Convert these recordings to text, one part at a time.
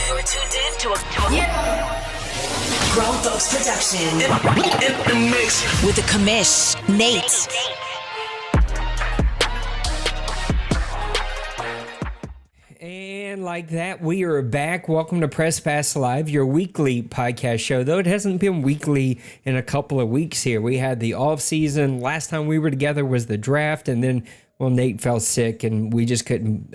You're tuned in to Grown Folks Production. In the mix. With the commish, Nate. And like that, we are back. Welcome to Press Pass Live, your weekly podcast show. Though it hasn't been weekly in a couple of weeks here. We had the off season. Last time we were together was the draft, and then well, Nate fell sick and we just couldn't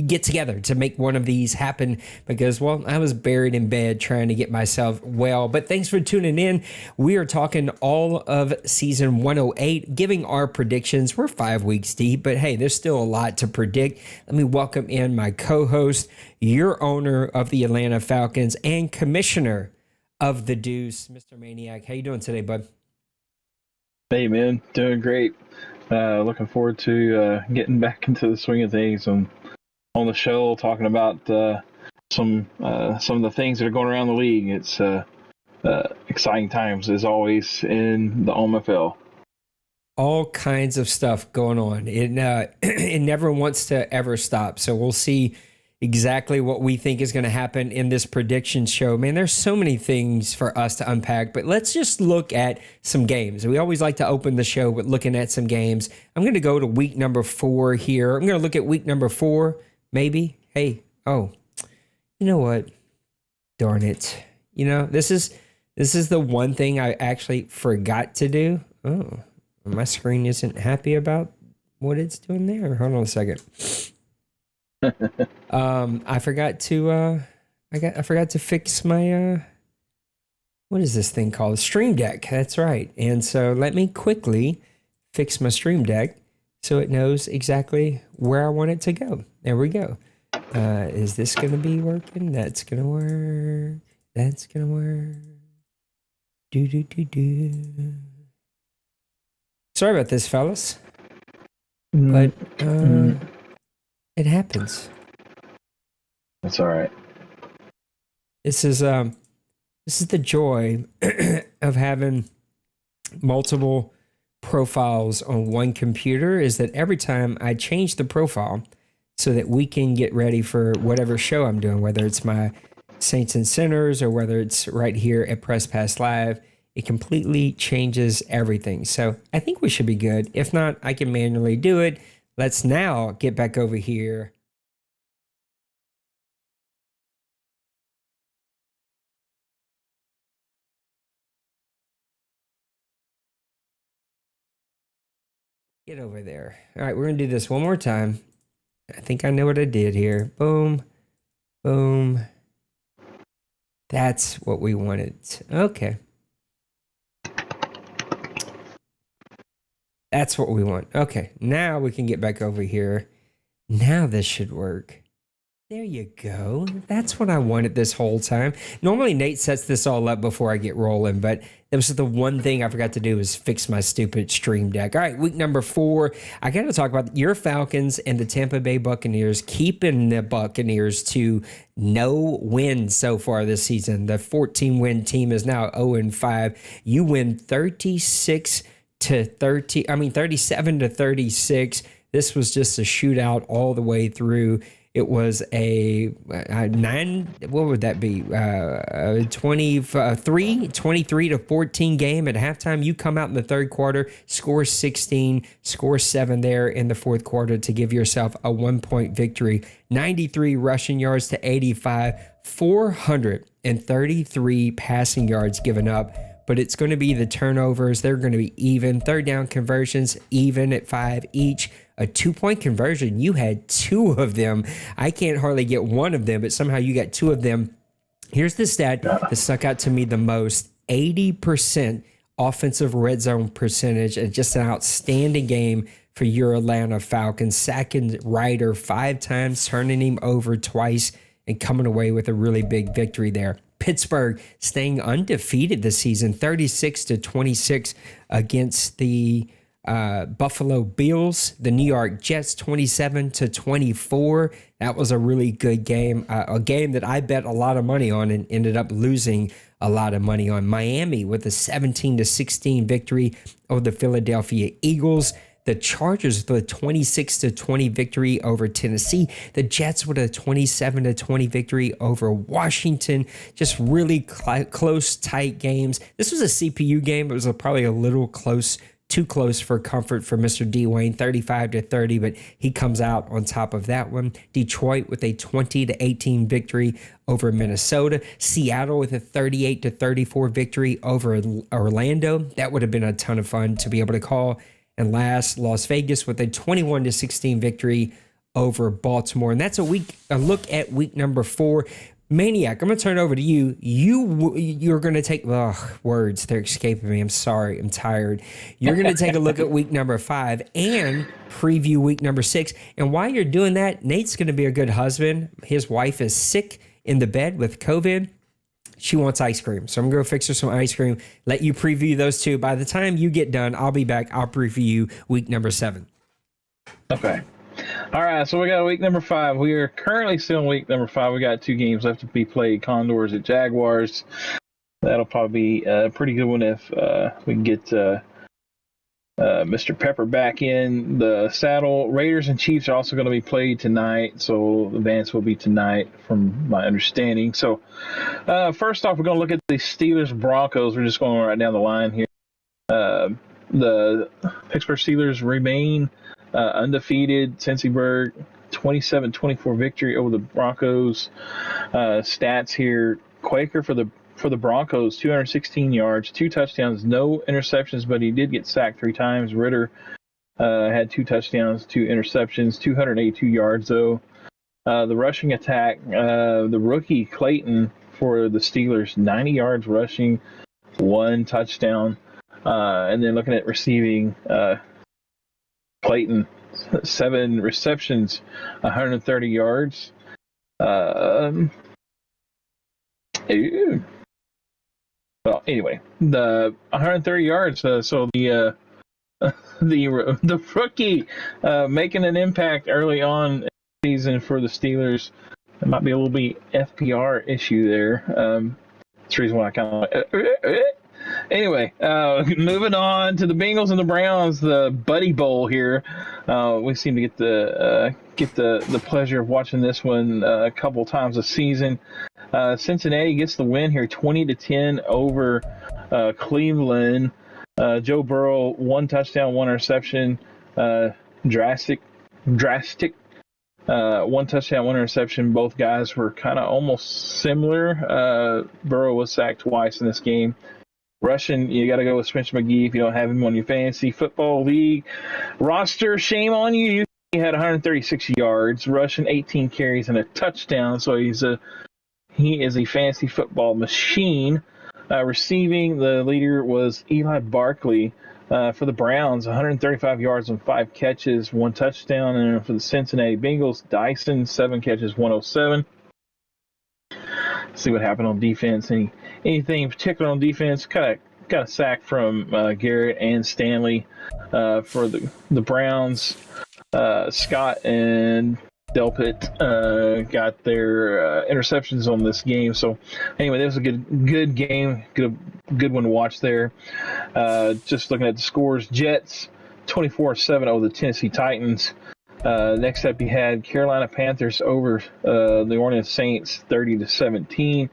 get together to make one of these happen because, well, I was buried in bed trying to get myself well. But thanks for tuning in. We are talking all of season 108, giving our predictions. We're 5 weeks deep, but hey, there's still a lot to predict. Let me welcome in my co-host, your owner of the Atlanta Falcons and commissioner of the Deuce, Mr. Maniac. How you doing today, bud? Hey, man, doing great. Looking forward to getting back into the swing of things on the show, talking about some of the things that are going around the league. It's exciting times as always in the OMFL. All kinds of stuff going on. It never wants to ever stop. So we'll see exactly what we think is going to happen in this prediction show. Man, there's so many things for us to unpack, but let's just look at some games. We always like to open the show with looking at some games. I'm going to go to week number 4 here. I'm going to look at week number 4, maybe. Hey, you know what? Darn it. You know, this is the one thing I actually forgot to do. Oh, my screen isn't happy about what it's doing there. Hold on a second. I forgot to fix my what is this thing called? Stream Deck. That's right. And so let me quickly fix my Stream Deck so it knows exactly where I want it to go. There we go. Is this gonna be working? That's gonna work. That's gonna work. Do. Sorry about this, fellas. But it happens. That's all right. This is the joy of having multiple profiles on one computer, is that every time I change the profile so that we can get ready for whatever show I'm doing, whether it's my Saints and Sinners or whether it's right here at Press Pass Live, it completely changes everything. So I think we should be good. If not, I can manually do it. Let's now get back over here. Get over there. All right, we're going to do this one more time. I think I know what I did here. Boom. Boom. That's what we wanted. Okay. That's what we want. Okay, now we can get back over here. Now this should work. There you go. That's what I wanted this whole time. Normally Nate sets this all up before I get rolling, but that was the one thing I forgot to do is fix my stupid Stream Deck. All right, week number 4. I got to talk about your Falcons and the Tampa Bay Buccaneers, keeping the Buccaneers to no wins so far this season. The 14-win team is now 0-5. You win 37 to 36. This was just a shootout all the way through. It was a 9, what would that be? 23 to 14 game at halftime. You come out in the third quarter, score 16, score 7 there in the fourth quarter to give yourself a 1-point victory. 93 rushing yards to 85, 433 passing yards given up. But it's going to be the turnovers. They're going to be even. Third down conversions, even at 5 each. A 2-point conversion, you had 2 of them. I can't hardly get one of them, but somehow you got 2 of them. Here's the stat that stuck out to me the most. 80% offensive red zone percentage, and just an outstanding game for your Atlanta Falcons. Sacking Ryder 5 times, turning him over twice, and coming away with a really big victory there. Pittsburgh staying undefeated this season, 36 to 26 against the Buffalo Bills. The New York Jets, 27 to 24. That was a really good game, a game that I bet a lot of money on and ended up losing a lot of money on. Miami with a 17 to 16 victory over the Philadelphia Eagles. The Chargers with a 26 to 20 victory over Tennessee. The Jets with a 27 to 20 victory over Washington. Just really close, tight games. This was a CPU game. It was probably a little close, too close for comfort for Mr. Dwayne, 35 to 30, but he comes out on top of that one. Detroit with a 20 to 18 victory over Minnesota. Seattle with a 38 to 34 victory over Orlando. That would have been a ton of fun to be able to call. And last, Las Vegas with a 21-16 victory over Baltimore. And that's a look at week number 4. Maniac, I'm going to turn it over to you. You're going to take, words, they're escaping me. I'm sorry. I'm tired. You're going to take a look at week number 5 and preview week number 6. And while you're doing that, Nate's going to be a good husband. His wife is sick in the bed with COVID. She wants ice cream. So I'm going to go fix her some ice cream, let you preview those two. By the time you get done, I'll be back. I'll preview week number 7. Okay. All right, so we got week number 5. We are currently still in week number 5. We got 2 games left to be played. Condors at Jaguars. That'll probably be a pretty good one if we can get Mr. Pepper back in the saddle. Raiders and Chiefs are also going to be played tonight, so the advance will be tonight from my understanding. So first off, we're going to look at the Steelers-Broncos. We're just going right down the line here. The Pittsburgh Steelers remain undefeated. Cincyburg 27-24 victory over the Broncos. Stats here: Quaker for the Broncos, 216 yards, 2 touchdowns, no interceptions, but he did get sacked 3 times. Ritter had 2 touchdowns, 2 interceptions, 282 yards though. The rushing attack, the rookie Clayton for the Steelers, 90 yards rushing, 1 touchdown. And then looking at receiving, Clayton, 7 receptions, 130 yards. Well, anyway, the 130 yards. So the rookie making an impact early on in the season for the Steelers. There might be a little bit FPR issue there. That's the reason why I kind of. Anyway, moving on to the Bengals and the Browns, the Buddy Bowl here. We seem to get the pleasure of watching this one a couple times a season. Cincinnati gets the win here, 20-10 over Cleveland. Joe Burrow, 1 touchdown, 1 interception. Drastic. 1 touchdown, 1 interception. Both guys were kind of almost similar. Burrow was sacked twice in this game. Rushing, you got to go with Spencer McGee if you don't have him on your fantasy football league roster. Shame on you. He had 136 yards, rushing 18 carries and a touchdown. So he is a fantasy football machine. Receiving, the leader was Eli Barkley for the Browns, 135 yards and 5 catches, 1 touchdown. And for the Cincinnati Bengals, Dyson, 7 catches, 107. See what happened on defense. Anything in particular on defense? Got a sack from Garrett and Stanley for the Browns. Scott and Delpit got their interceptions on this game. So anyway, that was a good game, good one to watch there. Just looking at the scores: Jets 24-7 over the Tennessee Titans. Next up, you had Carolina Panthers over the New Orleans Saints, 30-17.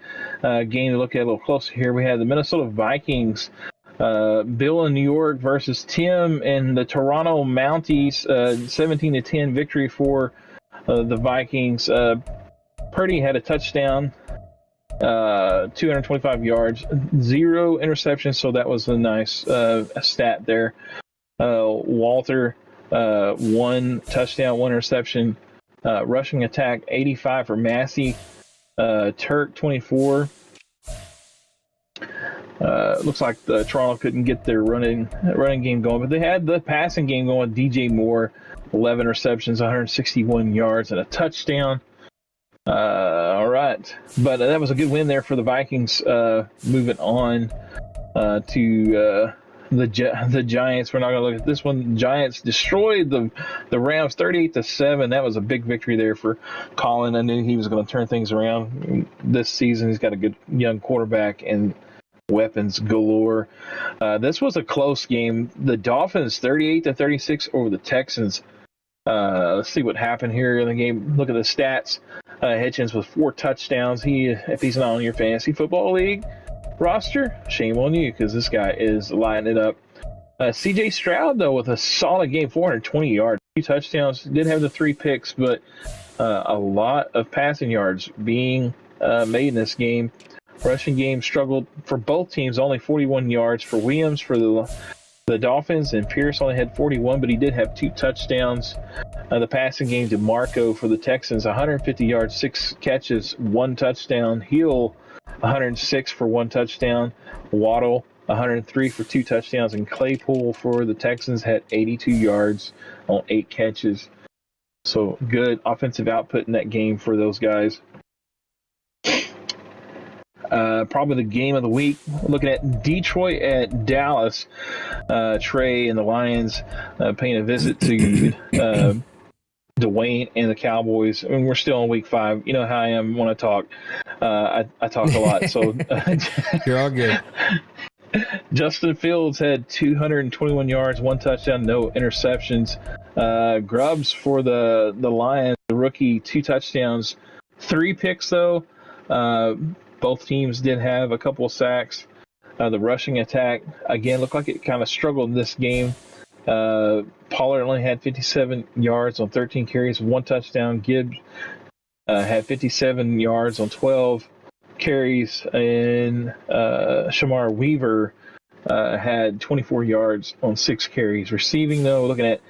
Game to look at a little closer here. We had the Minnesota Vikings, Bill in New York versus Tim and the Toronto Mounties, 17-10 victory for the Vikings. Purdy had a touchdown, 225 yards, 0 interceptions, so that was a nice stat there. Walter, 1 touchdown, 1 interception. Rushing attack, 85 for Massey. Turk, 24. Looks like the Toronto couldn't get their running game going, but they had the passing game going. DJ Moore, 11 receptions, 161 yards, and a touchdown. All right. But that was a good win there for the Vikings. Moving on to the Giants. We're not going to look at this one. The Giants destroyed the Rams 38-7. That was a big victory there for Colin. I knew he was going to turn things around this season. He's got a good young quarterback and weapons galore. This was a close game. The Dolphins 38-36 over the Texans. Let's see what happened here in the game. Look at the stats. Hitchens with 4 touchdowns. If he's not on your fantasy football league roster, shame on you, because this guy is lighting it up. CJ Stroud, though, with a solid game, 420 yards, 2 touchdowns. Did have the 3 picks, but a lot of passing yards being made in this game. Rushing game struggled for both teams, only 41 yards for Williams for the the Dolphins, and Pierce only had 41, but he did have 2 touchdowns. The passing game to Marco for the Texans, 150 yards, 6 catches, 1 touchdown. Hill, 106 for 1 touchdown. Waddle, 103 for 2 touchdowns. And Claypool for the Texans had 82 yards on 8 catches. So good offensive output in that game for those guys. Probably the game of the week. Looking at Detroit at Dallas. Trey and the Lions paying a visit to Dwayne and the Cowboys. I mean, we're still in week 5. You know how I am when I talk. I talk a lot. So You're all good. Justin Fields had 221 yards, 1 touchdown, no interceptions. Grubbs for the Lions, the rookie, 2 touchdowns, 3 picks though. Both teams did have a couple of sacks. The rushing attack, again, looked like it kind of struggled in this game. Pollard only had 57 yards on 13 carries, 1 touchdown. Gibbs had 57 yards on 12 carries, and Shamar Weaver had 24 yards on 6 carries. Receiving, though, looking at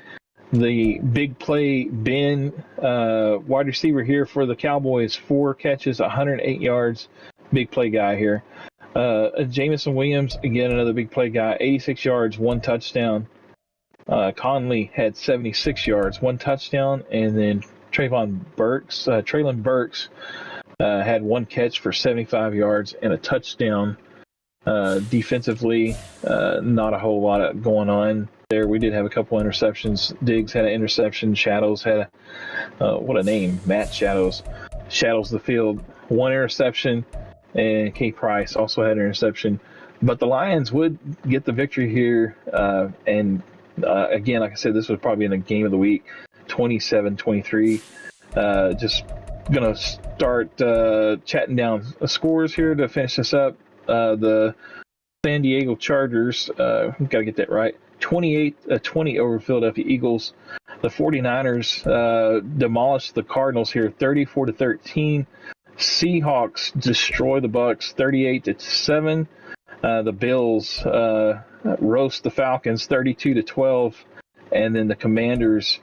the big play, Ben, wide receiver here for the Cowboys, 4 catches, 108 yards. Big play guy here. Jamison Williams, again, another big play guy, 86 yards, 1 touchdown. Conley had 76 yards, 1 touchdown. And then Traylon Burks had 1 catch for 75 yards and a touchdown. Defensively, not a whole lot going on there. We did have a couple interceptions. Diggs had an interception. Shadows had what a name, Matt Shadows. Shadows the field, 1 interception. And K. Price also had an interception. But the Lions would get the victory here. And again, like I said, this was probably in the game of the week, 27-23. Just going to start chatting down scores here to finish this up. The San Diego Chargers, got to get that right, 28-20 over Philadelphia Eagles. The 49ers demolished the Cardinals here, 34-13. Seahawks destroy the Bucks, 38-7. The Bills roast the Falcons, 32-12, and then the Commanders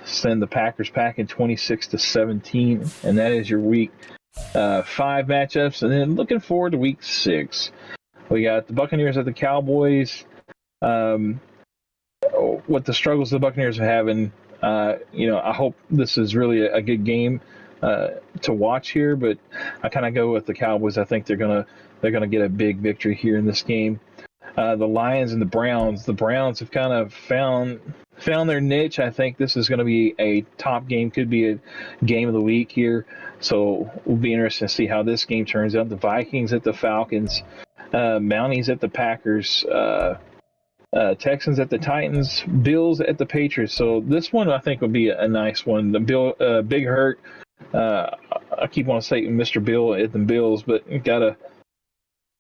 send the Packers packing, 26-17, and that is your week 5 matchups. And then looking forward to week 6, we got the Buccaneers at the Cowboys. What the struggles the Buccaneers are having, I hope this is really a good game to watch here, but I kind of go with the Cowboys. I think they're gonna get a big victory here in this game. The Lions and the Browns. The Browns have kind of found their niche. I think this is going to be a top game, could be a game of the week here. So we'll be interested to see how this game turns out. The Vikings at the Falcons, Mounties at the Packers, Texans at the Titans, Bills at the Patriots. So this one I think will be a nice one. The Big Hurt. I keep on saying Mr. Bill at the Bills, but gotta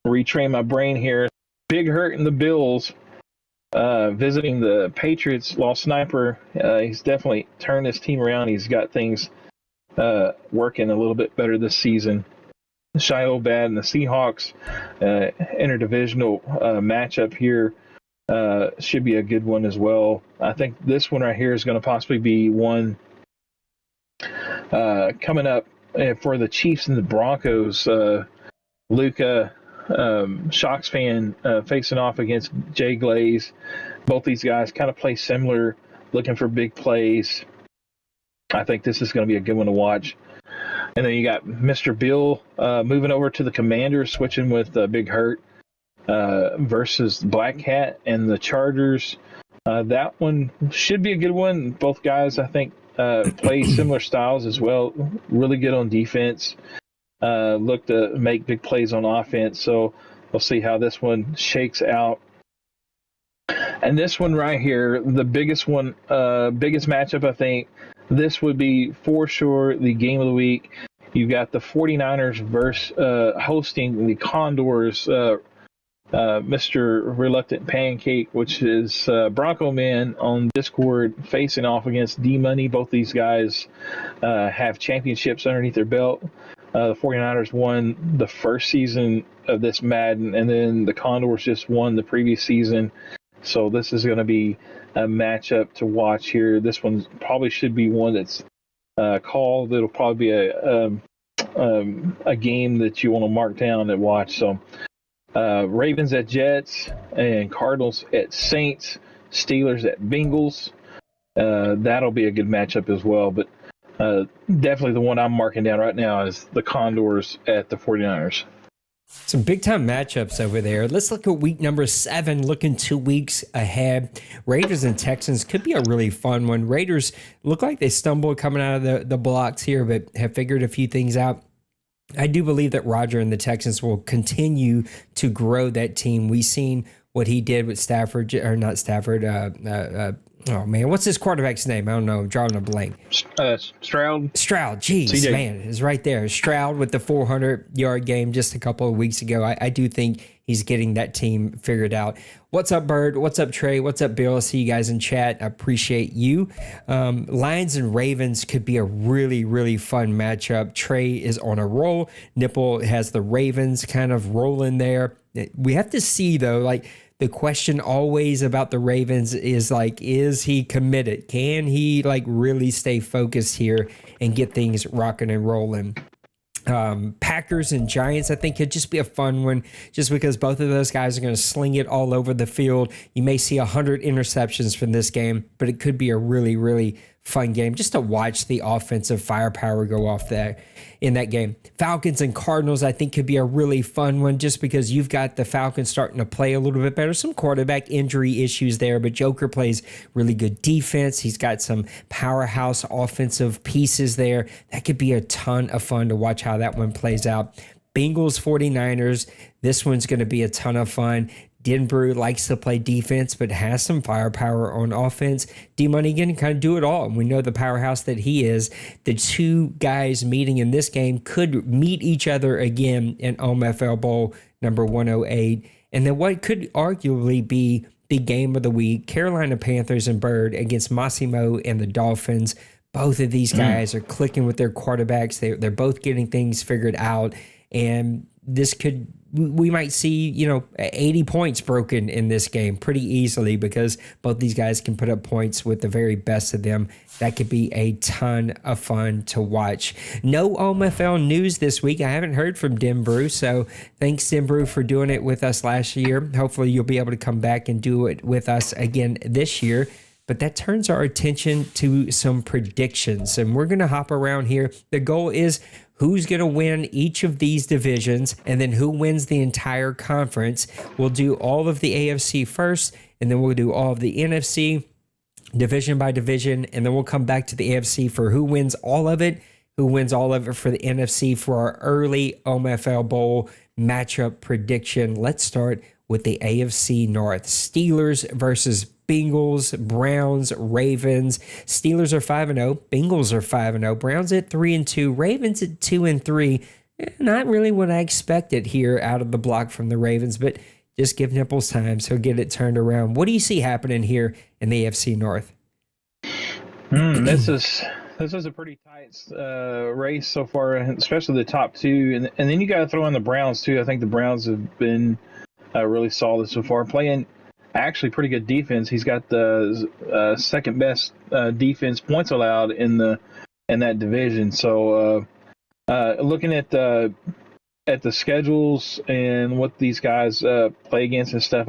retrain my brain here. Big Hurt in the Bills visiting the Patriots. Lost Sniper. He's definitely turned his team around. He's got things working a little bit better this season. Shiloh Bad and the Seahawks interdivisional matchup here should be a good one as well. I think this one right here is going to possibly be one coming up for the Chiefs and the Broncos. Luka, Shocks fan, facing off against Jay Glaze. Both these guys kind of play similar, looking for big plays. I think this is going to be a good one to watch. And then you got Mr. Bill moving over to the Commanders, switching with Big Hurt versus Black Cat and the Chargers. That one should be a good one. Both guys, I think, play similar styles as well. Really good on defense. Look to make big plays on offense. So we'll see how this one shakes out. And this one right here, the biggest matchup, I think, this would be for sure the game of the week. You've got the 49ers hosting the Condors. Mr. Reluctant Pancake, which is Bronco Man on Discord, facing off against D-Money. Both these guys have championships underneath their belt. The 49ers won the first season of this Madden, and then the Condors just won the previous season. So this is going to be a matchup to watch here. This one probably should be one that's called. It'll probably be a game that you want to mark down and watch. So Ravens at Jets and Cardinals at Saints, Steelers at Bengals. That'll be a good matchup as well. But definitely the one I'm marking down right now is the Condors at the 49ers. Some big-time matchups over there. Let's look at week number 7, looking 2 weeks ahead. Raiders and Texans could be a really fun one. Raiders look like they stumbled coming out of the blocks here, but have figured a few things out. I do believe that Roger and the Texans will continue to grow that team. We've seen what he did with Stafford, or not Stafford, oh man, what's his quarterback's name? I don't know. I'm drawing a blank. Stroud. Jeez, CJ. Man, is right there. Stroud with the 400-yard game just a couple of weeks ago. I do think he's getting that team figured out. What's up, Bird? What's up, Trey? What's up, Bill? I see you guys in chat. I appreciate you. Lions and Ravens could be a really, really fun matchup. Trey is on a roll. Nipple has the Ravens kind of rolling there. We have to see, though, like, the question always about the Ravens is like, is he committed? Can he like really stay focused here and get things rocking and rolling? Packers and Giants, I think, could just be a fun one just because both of those guys are going to sling it all over the field. You may see 100 interceptions from this game, but it could be a really, really fun game just to watch the offensive firepower go off there in that game. Falcons and Cardinals, I think, could be a really fun one just because you've got the Falcons starting to play a little bit better. Some quarterback injury issues there, but Joker plays really good defense. He's got some powerhouse offensive pieces there. That could be a ton of fun to watch how that one plays out. Bengals 49ers, this one's going to be a ton of fun. Denbrew likes to play defense, but has some firepower on offense. D-Money can kind of do it all, and we know the powerhouse that he is. The two guys meeting in this game could meet each other again in OMFL Bowl number 108. And then what could arguably be the game of the week, Carolina Panthers and Bird against Massimo and the Dolphins. Both of these guys are clicking with their quarterbacks. They're both getting things figured out, and this could... we might see, 80 points broken in this game pretty easily because both these guys can put up points with the very best of them. That could be a ton of fun to watch. No OMFL news this week. I haven't heard from Denbrew, so thanks, Denbrew, for doing it with us last year. Hopefully you'll be able to come back and do it with us again this year. But that turns our attention to some predictions, and we're going to hop around here. The goal is who's going to win each of these divisions, and then who wins the entire conference. We'll do all of the AFC first, and then we'll do all of the NFC division by division, and then we'll come back to the AFC for who wins all of it, for the NFC for our early OMFL Bowl matchup prediction. Let's start with the AFC North. Steelers versus Bengals, Browns, Ravens. Steelers are 5-0. Bengals are 5-0. Browns at 3-2. Ravens at 2-3. Not really what I expected here out of the block from the Ravens, but just give Nipples time, so get it turned around. What do you see happening here in the AFC North? This is a pretty tight race so far, especially the top two, and then you got to throw in the Browns too. I think the Browns have been really solid so far, playing actually pretty good defense. He's got the second best defense points allowed in that division. So looking at the schedules and what these guys play against and stuff,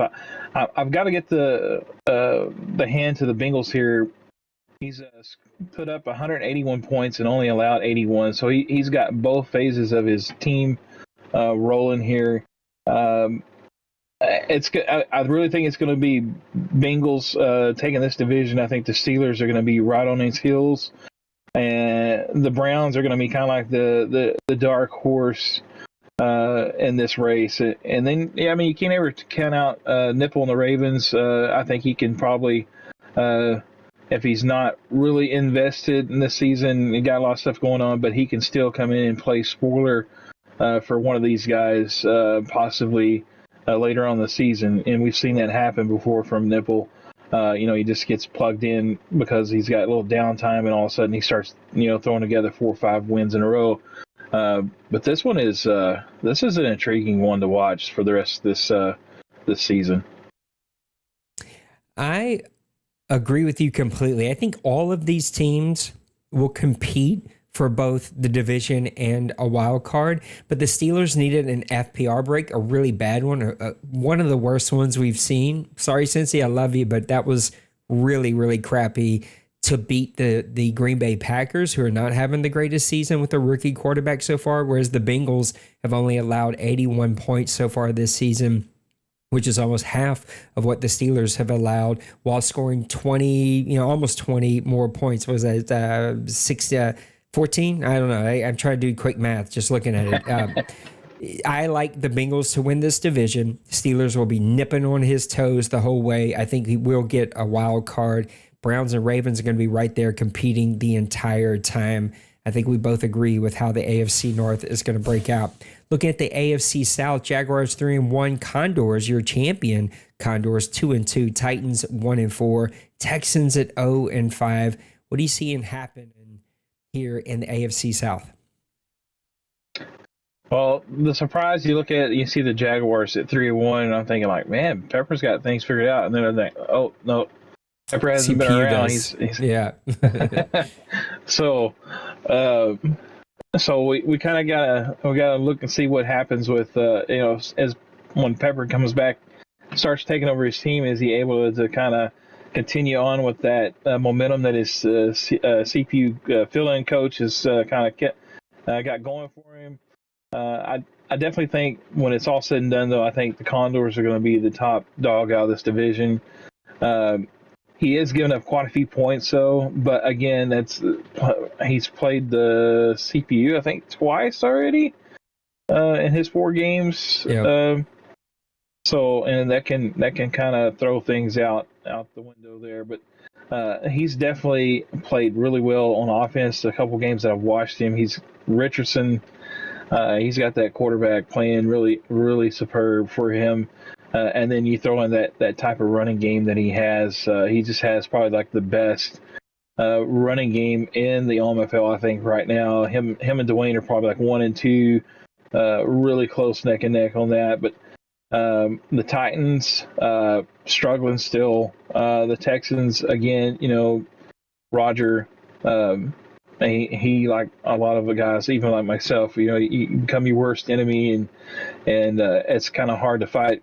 I've got to get the hand to the Bengals here. He's put up 181 points and only allowed 81. So he's got both phases of his team rolling here. I really think it's going to be Bengals taking this division. I think the Steelers are going to be right on his heels, and the Browns are going to be kind of like the dark horse in this race. And then, you can't ever count out Nipple and the Ravens. I think he can probably, if he's not really invested in this season, he got a lot of stuff going on, but he can still come in and play spoiler for one of these guys, possibly later on in the season, and we've seen that happen before from Nipple. He just gets plugged in because he's got a little downtime, and all of a sudden he starts, throwing together 4 or 5 wins in a row. But this one is this is an intriguing one to watch for the rest of this season. I agree with you completely. I think all of these teams will compete for both the division and a wild card, but the Steelers needed an FPR break, a really bad one, one of the worst ones we've seen. Sorry, Cincy, I love you, but that was really, really crappy to beat the Green Bay Packers, who are not having the greatest season with a rookie quarterback so far, whereas the Bengals have only allowed 81 points so far this season, which is almost half of what the Steelers have allowed, while scoring 20, almost 20 more points. Was that 14? I don't know. I'm trying to do quick math just looking at it. I like the Bengals to win this division. Steelers will be nipping on his toes the whole way. I think he will get a wild card. Browns and Ravens are going to be right there competing the entire time. I think we both agree with how the AFC North is going to break out. Looking at the AFC South, Jaguars 3-1, Condors, your champion. Condors 2-2, Titans 1-4, Texans at 0-5. What are you seeing happen here in the AFC South? Well, the surprise you see the Jaguars at 3-1, and I'm thinking like, man, Pepper's got things figured out, and then I think, oh no, Pepper hasn't been around. He's yeah. So we kind of gotta look and see what happens with as when Pepper comes back, starts taking over his team. Is he able to kind of continue on with that momentum that his CPU fill-in coach has kind of got going for him? I definitely think when it's all said and done, though, I think the Condors are going to be the top dog out of this division. He is giving up quite a few points, though. But again, he's played the CPU, I think, twice already in his 4 games. Yep. And that can kind of throw things out the window there. But he's definitely played really well on offense. A couple games that I've watched him, Richardson. He's got that quarterback playing really, really superb for him. And then you throw in that type of running game that he has. He just has probably like the best running game in the OMFL, I think, right now. Him and Dwayne are probably like 1 and 2, really close neck and neck on that. But the Titans struggling still. The Texans, again, Roger, he like a lot of the guys, even like myself, you become your worst enemy, and it's kind of hard to fight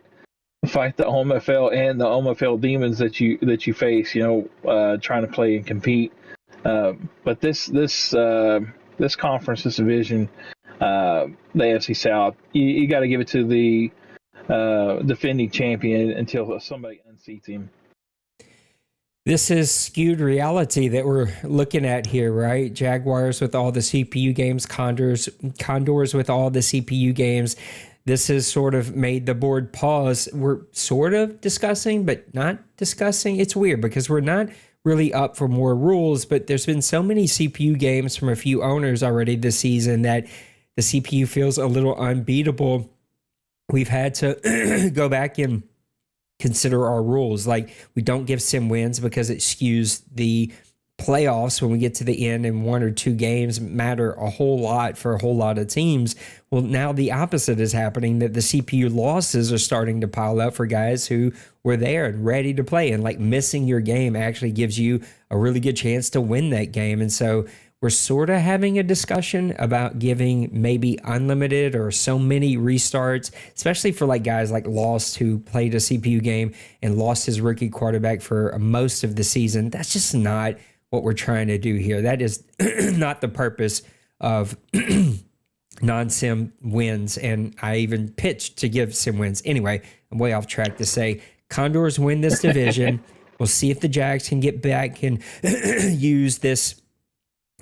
the OMFL and the OMFL demons that you face, trying to play and compete. But this conference, this division, the AFC South, you got to give it to the defending champion until somebody unseats him. This is skewed reality that we're looking at here, right? Jaguars with all the CPU games, Condors with all the CPU games. This has sort of made the board pause. We're sort of discussing, but not discussing. It's weird because we're not really up for more rules, but there's been so many CPU games from a few owners already this season that the CPU feels a little unbeatable. We've had to go back and consider our rules. Like, we don't give sim wins because it skews the playoffs when we get to the end, and 1 or 2 games matter a whole lot for a whole lot of teams. Well, now the opposite is happening, that the CPU losses are starting to pile up for guys who were there and ready to play, and like missing your game actually gives you a really good chance to win that game. And so we're sort of having a discussion about giving maybe unlimited or so many restarts, especially for like guys like Lost, who played a CPU game and lost his rookie quarterback for most of the season. That's just not what we're trying to do here. That is not the purpose of non-sim wins. And I even pitched to give sim wins. Anyway, I'm way off track to say Condors win this division. We'll see if the Jags can get back and use this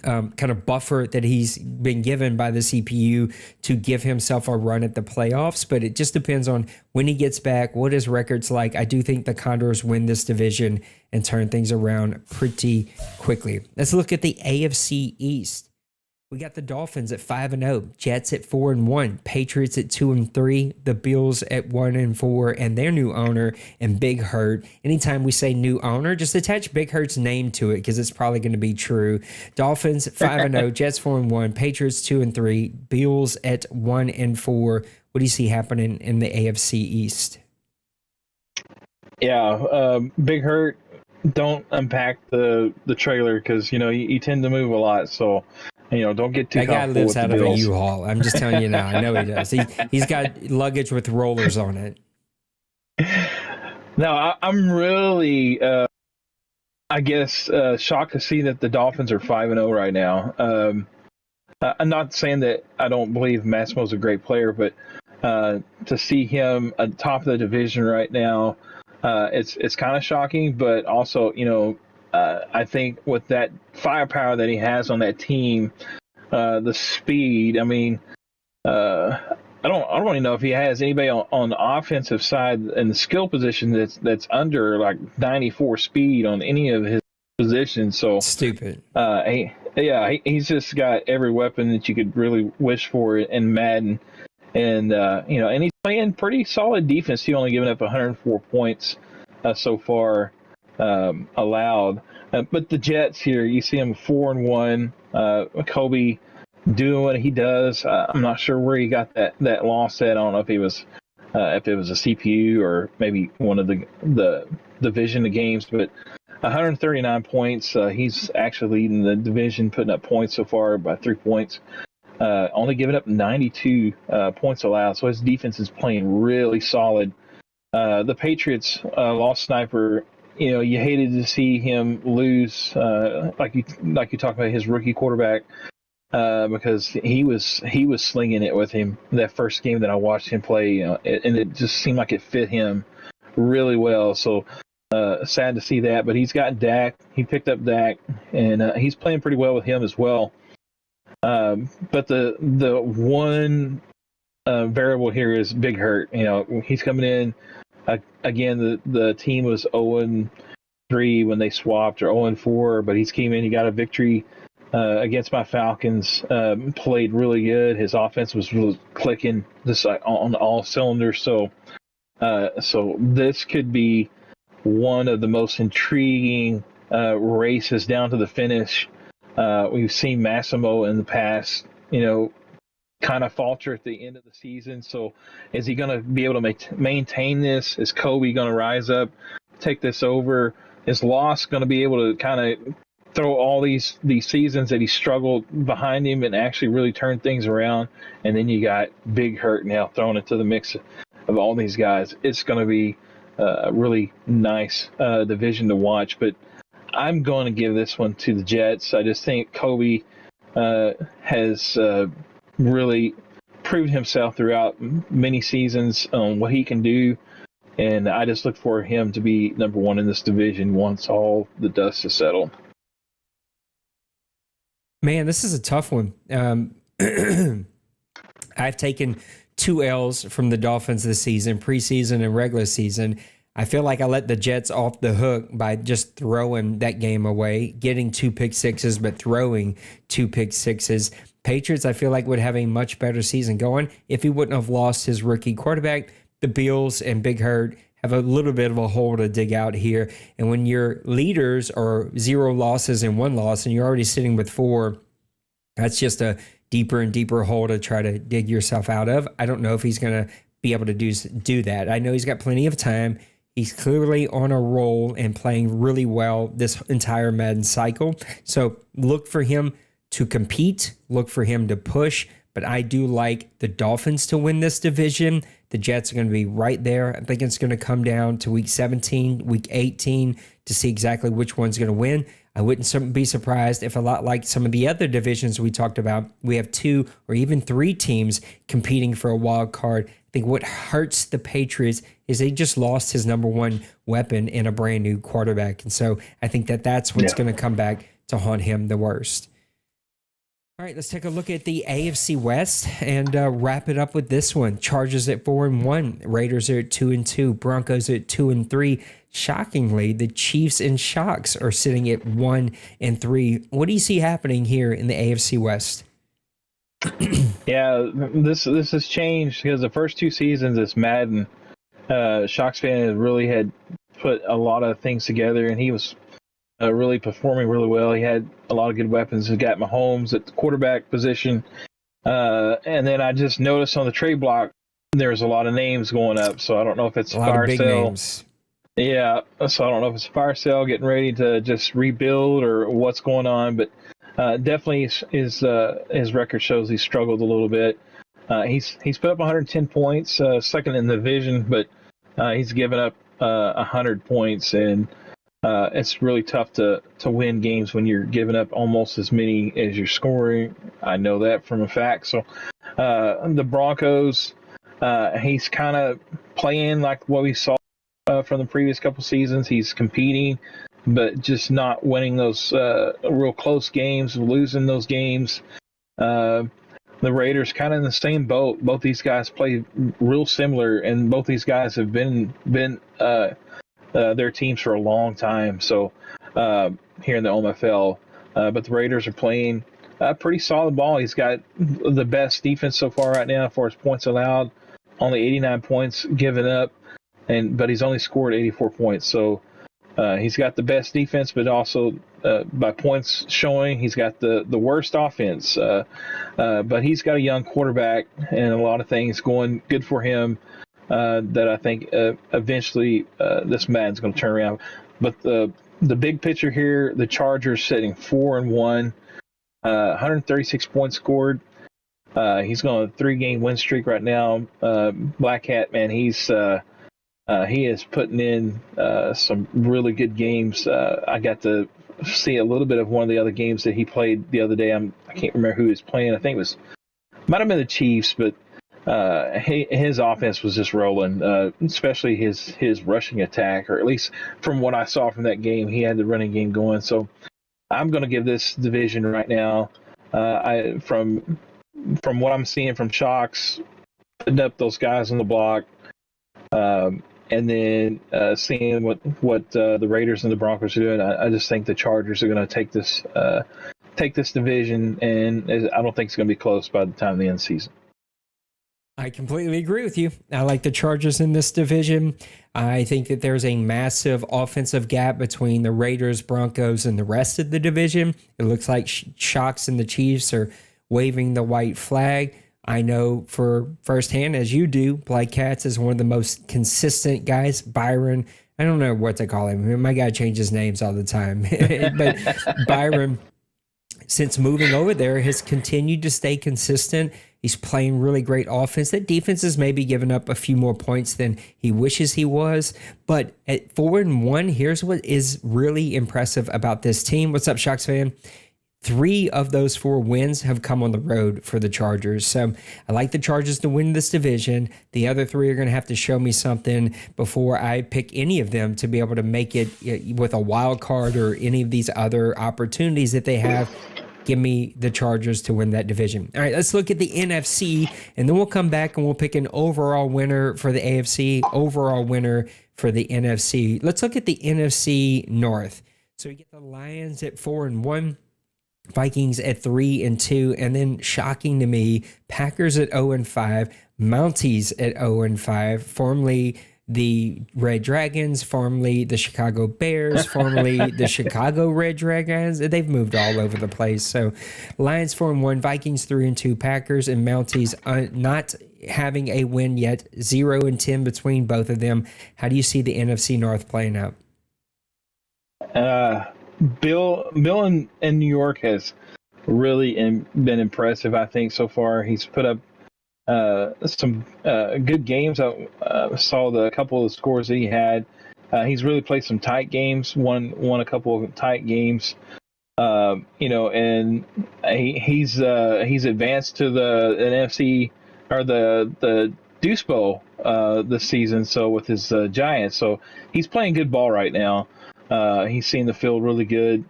kind of buffer that he's been given by the CPU to give himself a run at the playoffs. But it just depends on when he gets back, what his record's like. I do think the Condors win this division and turn things around pretty quickly. Let's look at the AFC East. We got the Dolphins at 5-0, Jets at 4-1, Patriots at 2-3, the Bills at 1-4, and their new owner and Big Hurt. Anytime we say new owner, just attach Big Hurt's name to it because it's probably going to be true. Dolphins 5-0, Jets 4-1, Patriots 2-3, Bills at 1-4. What do you see happening in the AFC East? Yeah, Big Hurt. Don't unpack the trailer because you tend to move a lot, so. Don't get too comfortable. That guy lives out of a U-Haul. I'm just telling you now. I know he does. He's got luggage with rollers on it. No, I'm really, I guess, shocked to see that the Dolphins are 5-0 right now. I'm not saying that I don't believe Massimo's a great player, but to see him at the top of the division right now, it's kind of shocking. But also, I think with that firepower that he has on that team, the speed. I mean, I don't really know if he has anybody on the offensive side in the skill position that's under like 94 speed on any of his positions. So stupid. He's just got every weapon that you could really wish for in Madden, and and he's playing pretty solid defense. He only given up 104 points so far. Allowed, but the Jets here, you see him 4-1. Kobe doing what he does. I'm not sure where he got that loss at. I don't know if it was a CPU or maybe one of the division of games, but 139 points. He's actually leading the division, putting up points so far by 3 points. Only giving up 92 points allowed, so his defense is playing really solid. The Patriots lost Sniper. You hated to see him lose, like you talked about his rookie quarterback, because he was slinging it with him that first game that I watched him play, and it just seemed like it fit him really well. So sad to see that, but he's got Dak. He picked up Dak, and he's playing pretty well with him as well. But the one variable here is Big Hurt. He's coming in. Again, the team was 0-3 when they swapped, or 0-4, but he's came in. He got a victory against my Falcons. Played really good. His offense was really clicking, just like on all cylinders. So this could be one of the most intriguing races down to the finish. We've seen Massimo in the past, kind of falter at the end of the season. So is he going to be able to maintain this? Is Kobe going to rise up, take this over? Is Loss going to be able to kind of throw all these seasons that he struggled behind him and actually really turn things around? And then you got Big Hurt now thrown into the mix of all these guys. It's going to be a really nice division to watch. But I'm going to give this one to the Jets. I just think Kobe has really proved himself throughout many seasons on what he can do, and I just look for him to be number one in this division once all the dust is settled. Man, this is a tough one. I've taken 2 L's from the Dolphins this season, preseason and regular season. I feel like I let the Jets off the hook by just throwing that game away, getting 2 pick sixes, but throwing 2 pick sixes. Patriots, I feel like, would have a much better season going if he wouldn't have lost his rookie quarterback. The Bills and Big Hurt have a little bit of a hole to dig out here. And when your leaders are 0 losses and 1 loss, and you're already sitting with 4, that's just a deeper and deeper hole to try to dig yourself out of. I don't know if he's going to be able to do that. I know he's got plenty of time. He's clearly on a roll and playing really well this entire Madden cycle. So look for him to compete, look for him to push, but I do like the Dolphins to win this division. The Jets are going to be right there. I think it's going to come down to week 17, week 18 to see exactly which one's going to win. I wouldn't be surprised if, a lot like some of the other divisions we talked about, we have 2 or even 3 teams competing for a wild card. I think what hurts the Patriots is they just lost his number 1 weapon in a brand new quarterback. And so I think that's what's going to come back to haunt him the worst. All right, let's take a look at the AFC West and wrap it up with this one. Chargers at 4-1, Raiders are at 2-2, Broncos at 2-3. Shockingly, the Chiefs and Shocks are sitting at 1-3. What do you see happening here in the AFC West? Yeah, this has changed because the first two seasons, this Madden, Shox fan really had put a lot of things together, and he was really performing really well. He had a lot of good weapons. He got Mahomes at the quarterback position, and then I just noticed on the trade block there's a lot of names going up. So I don't know if it's A lot of fire big sale. names. Yeah, so I don't know if it's a fire sale getting ready to just rebuild or what's going on, but definitely his record shows he struggled a little bit. He's put up 110 points, second in the division, but he's given up 100 points, and it's really tough to win games when you're giving up almost as many as you're scoring. I know that from a fact. So the Broncos, he's kind of playing like what we saw from the previous couple seasons. He's competing, but just not winning those real close games, losing those games. The Raiders kind of in the same boat. Both these guys play real similar, and both these guys have been their teams for a long time. So here in the OMFL, but the Raiders are playing pretty solid ball. He's got the best defense so far right now for his points allowed. Only 89 points given up, but he's only scored 84 points. So he's got the best defense, but also by points showing, he's got the worst offense. But he's got a young quarterback and a lot of things going good for him that I think eventually this Madden's going to turn around. But the big picture here, the Chargers sitting 4-1, 136 points scored. He's on a 3-game win streak right now. Black Hat, man, he is putting in some really good games. I got to see a little bit of one of the other games that he played the other day. I can't remember who he was playing. I think might have been the Chiefs, but his offense was just rolling, especially his rushing attack, or at least from what I saw from that game, he had the running game going. So I'm going to give this division right now. From what I'm seeing from Shox, putting up those guys on the block, and then seeing what the Raiders and the Broncos are doing, I just think the Chargers are going to take this division, and I don't think it's going to be close by the time of the end of the season. I completely agree with you. I like the Chargers in this division. I think that there's a massive offensive gap between the Raiders, Broncos, and the rest of the division. It looks like Shox and the Chiefs are waving the white flag. I know for firsthand, as you do, Black Cats is one of the most consistent guys. Byron, I don't know what to call him. My guy changes names all the time. But Byron, since moving over there, has continued to stay consistent. He's playing really great offense. That defense has maybe given up a few more points than he wishes he was. But at 4-1, here's what is really impressive about this team. What's up, Shox fan? 3 of those 4 wins have come on the road for the Chargers. So I like the Chargers to win this division. The other 3 are going to have to show me something before I pick any of them to be able to make it with a wild card or any of these other opportunities that they have. Give me the Chargers to win that division. All right, let's look at the NFC, and then we'll come back and we'll pick an overall winner for the AFC, overall winner for the NFC. Let's look at the NFC North. So we get the Lions at 4-1. Vikings at 3-2, and then shocking to me, Packers at 0-5, Mounties at 0-5, formerly the Red Dragons, formerly the Chicago Bears, formerly the Chicago Red Dragons. They've moved all over the place. So Lions 4-1, Vikings 3-2, Packers and Mounties not having a win yet, 0-10 between both of them. How do you see the NFC North playing out? Bill in New York has really been impressive, I think, so far. He's put up some good games. I saw a couple of the scores that he had. He's really played some tight games, won a couple of tight games. And he's advanced to the NFC or the Deuce Bowl this season. So with his Giants, so he's playing good ball right now. He's seen the field really good.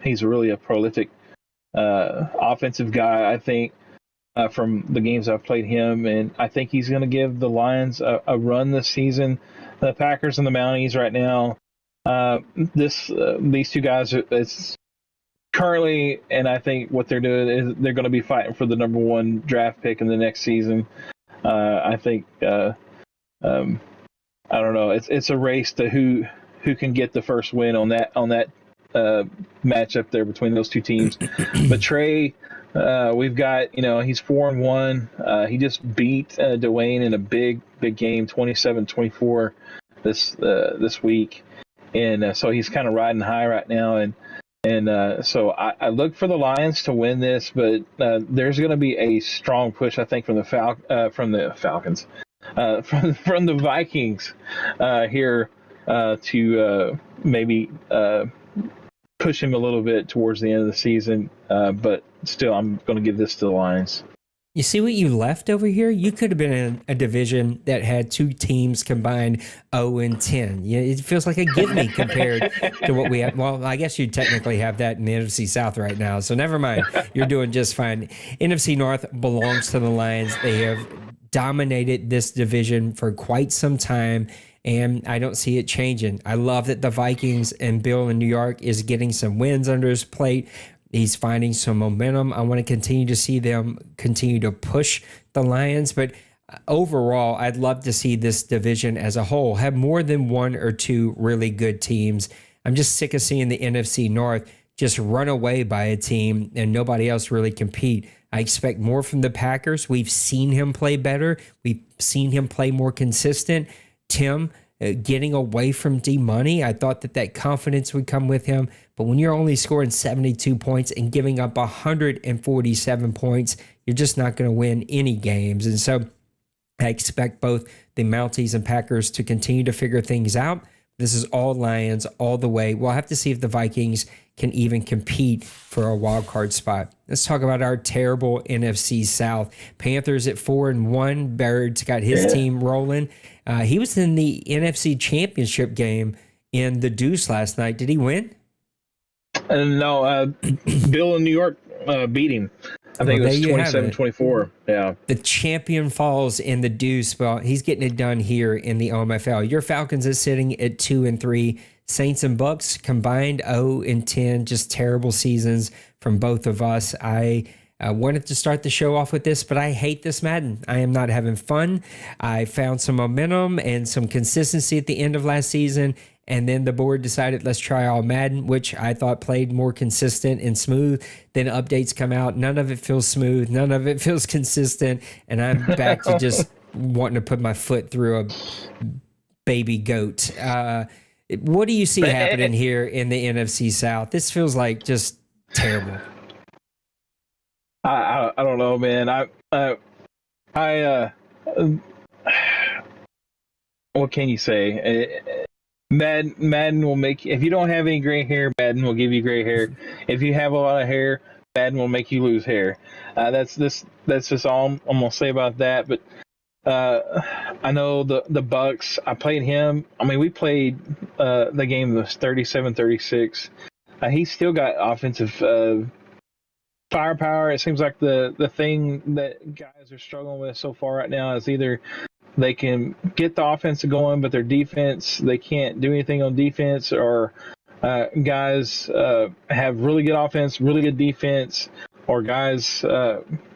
He's really a prolific offensive guy, I think, from the games I've played him. And I think he's going to give the Lions a run this season. The Packers and the Mounties right now, these 2 guys, currently, and I think what they're doing is they're going to be fighting for the number one draft pick in the next season. I think I don't know. It's a race to who can get the first win on that matchup there between those two teams. But Trey, we've got he's 4-1. He just beat Dwayne in a big game, 27-24 this week, and so he's kind of riding high right now. And so I look for the Lions to win this, but there's going to be a strong push, I think, from the Falcons. From the Vikings here to maybe push him a little bit towards the end of the season, but still, I'm going to give this to the Lions. You see what you left over here? You could have been in a division that had two teams combined 0-10. It feels like a give me compared to what we have. Well, I guess you technically have that in the NFC South right now, so never mind. You're doing just fine. NFC North belongs to the Lions. They have dominated this division for quite some time, and I don't see it changing. I love that the Vikings and Bill in New York is getting some wins under his plate. He's finding some momentum. I want to continue to see them continue to push the Lions, but overall, I'd love to see this division as a whole have more than one or two really good teams. I'm just sick of seeing the NFC North just run away by a team and nobody else really compete. I expect more from the Packers. We've seen him play better. We've seen him play more consistent. Tim, getting away from D-Money, I thought that confidence would come with him. But when you're only scoring 72 points and giving up 147 points, you're just not going to win any games. And so I expect both the Mounties and Packers to continue to figure things out. This is all Lions all the way. We'll have to see if the Vikings can even compete for a wild card spot. Let's talk about our terrible NFC South. Panthers at 4-1. Bird's got his team rolling. He was in the NFC Championship game in the Deuce last night. Did he win? No, Bill in New York beat him. I think it was 27-24. Yeah. The champion falls in the Deuce. Well, he's getting it done here in the OMFL. Your Falcons is sitting at 2-3. Saints and Bucks combined 0-10. Just terrible seasons from both of us. I wanted to start the show off with this, but I hate this Madden. I am not having fun. I found some momentum and some consistency at the end of last season, and then the board decided, let's try all Madden, which I thought played more consistent and smooth. Then updates come out. None of it feels smooth. None of it feels consistent. And I'm back to just wanting to put my foot through a baby goat. What do you see happening here in the NFC South? This feels like just terrible. I don't know, man. What can you say? Madden will make, if you don't have any gray hair, Madden will give you gray hair. If you have a lot of hair, Madden will make you lose hair. That's just all I'm gonna say about that. But I know the Bucks. I played him. I mean, we played the game was 37-36. He's still got offensive firepower. It seems like the thing that guys are struggling with so far right now is either they can get the offense going, but their defense, they can't do anything on defense, or guys have really good offense, really good defense, or guys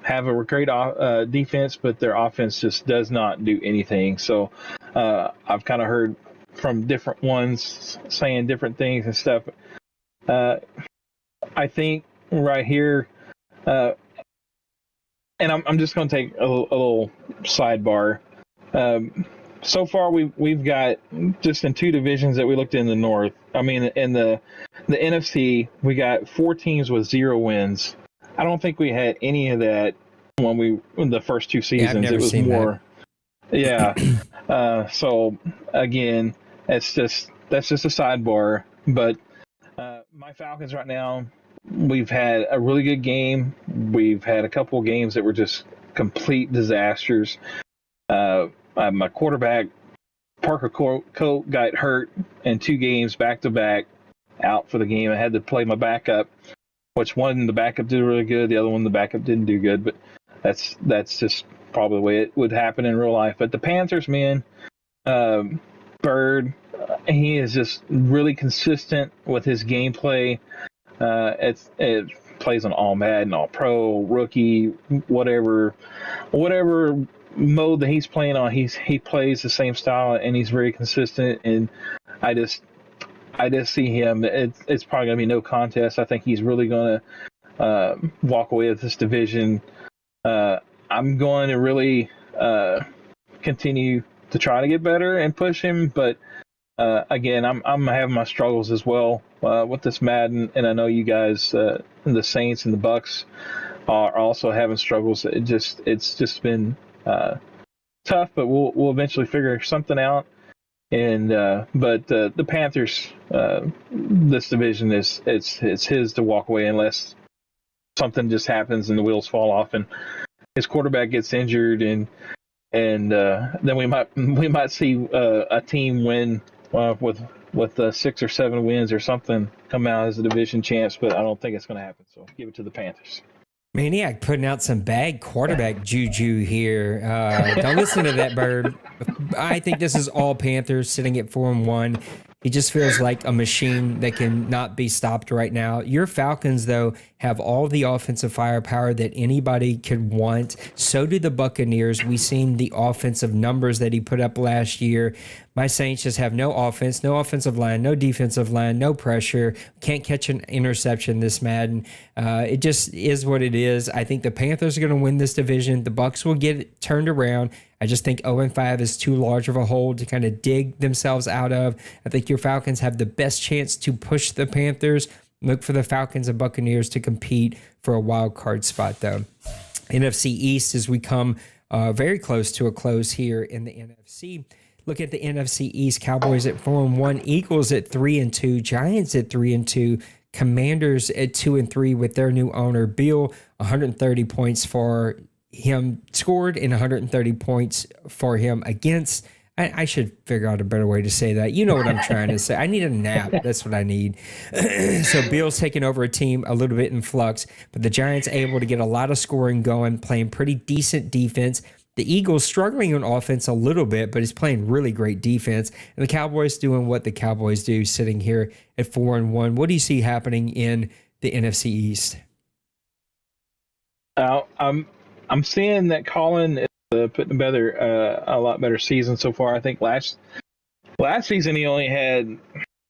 have a great defense, but their offense just does not do anything. So I've kind of heard from different ones saying different things and stuff. I think right here, and I'm just going to take a little sidebar. So far, we've got just in two divisions that we looked in the North. I mean, in the NFC, we got 4 teams with 0 wins. I don't think we had any of that when the first 2 seasons. Yeah, it was more, that. Yeah. So again, that's just a sidebar. But my Falcons right now, we've had a really good game. We've had a couple of games that were just complete disasters. My quarterback, Parker Colt, got hurt in 2 games back-to-back, out for the game. I had to play my backup, which one, the backup did really good. The other one, the backup didn't do good. But that's just probably the way it would happen in real life. But the Panthers, man, Bird, he is just really consistent with his gameplay. It plays on all Madden, all Pro, Rookie, whatever mode that he's playing on. He plays the same style, and he's very consistent. And I just see him. It's probably going to be no contest. I think he's really going to walk away with this division. I'm going to really continue to try to get better and push him, but again, I'm having my struggles as well with this Madden, and I know you guys, the Saints and the Bucks, are also having struggles. It's just been tough, but we'll eventually figure something out. And but the Panthers, this division it's his to walk away unless something just happens and the wheels fall off and his quarterback gets injured, and then we might see a team win with 6 or 7 wins or something, come out as a division champs, but I don't think it's going to happen. So give it to the Panthers. Maniac putting out some bad quarterback juju here. Don't listen to that bird. I think this is all Panthers sitting at 4-1. He just feels like a machine that can not be stopped right now. Your Falcons, though, have all the offensive firepower that anybody could want. So do the Buccaneers. We've seen the offensive numbers that he put up last year. My Saints just have no offense, no offensive line, no defensive line, no pressure. Can't catch an interception this Madden. It just is what it is. I think the Panthers are going to win this division. The Bucs will get it turned around. I just think 0-5 is too large of a hole to kind of dig themselves out of. I think your Falcons have the best chance to push the Panthers. Look for the Falcons and Buccaneers to compete for a wild card spot, though. NFC East, as we come very close to a close here in the NFC. Look at the NFC East. Cowboys at 4-1, Eagles at 3-2, Giants at 3-2, Commanders at 2-3 with their new owner, Bill. 130 points for him scored and 130 points for him against. I should figure out a better way to say that. You know what I'm trying to say. I need a nap. That's what I need. So Bill's taking over a team a little bit in flux, but the Giants able to get a lot of scoring going, playing pretty decent defense. The Eagles struggling on offense a little bit, but he's playing really great defense. And the Cowboys doing what the Cowboys do, sitting here at 4-1. What do you see happening in the NFC East? I'm seeing that Colin is putting together a lot better season so far. I think last season he only had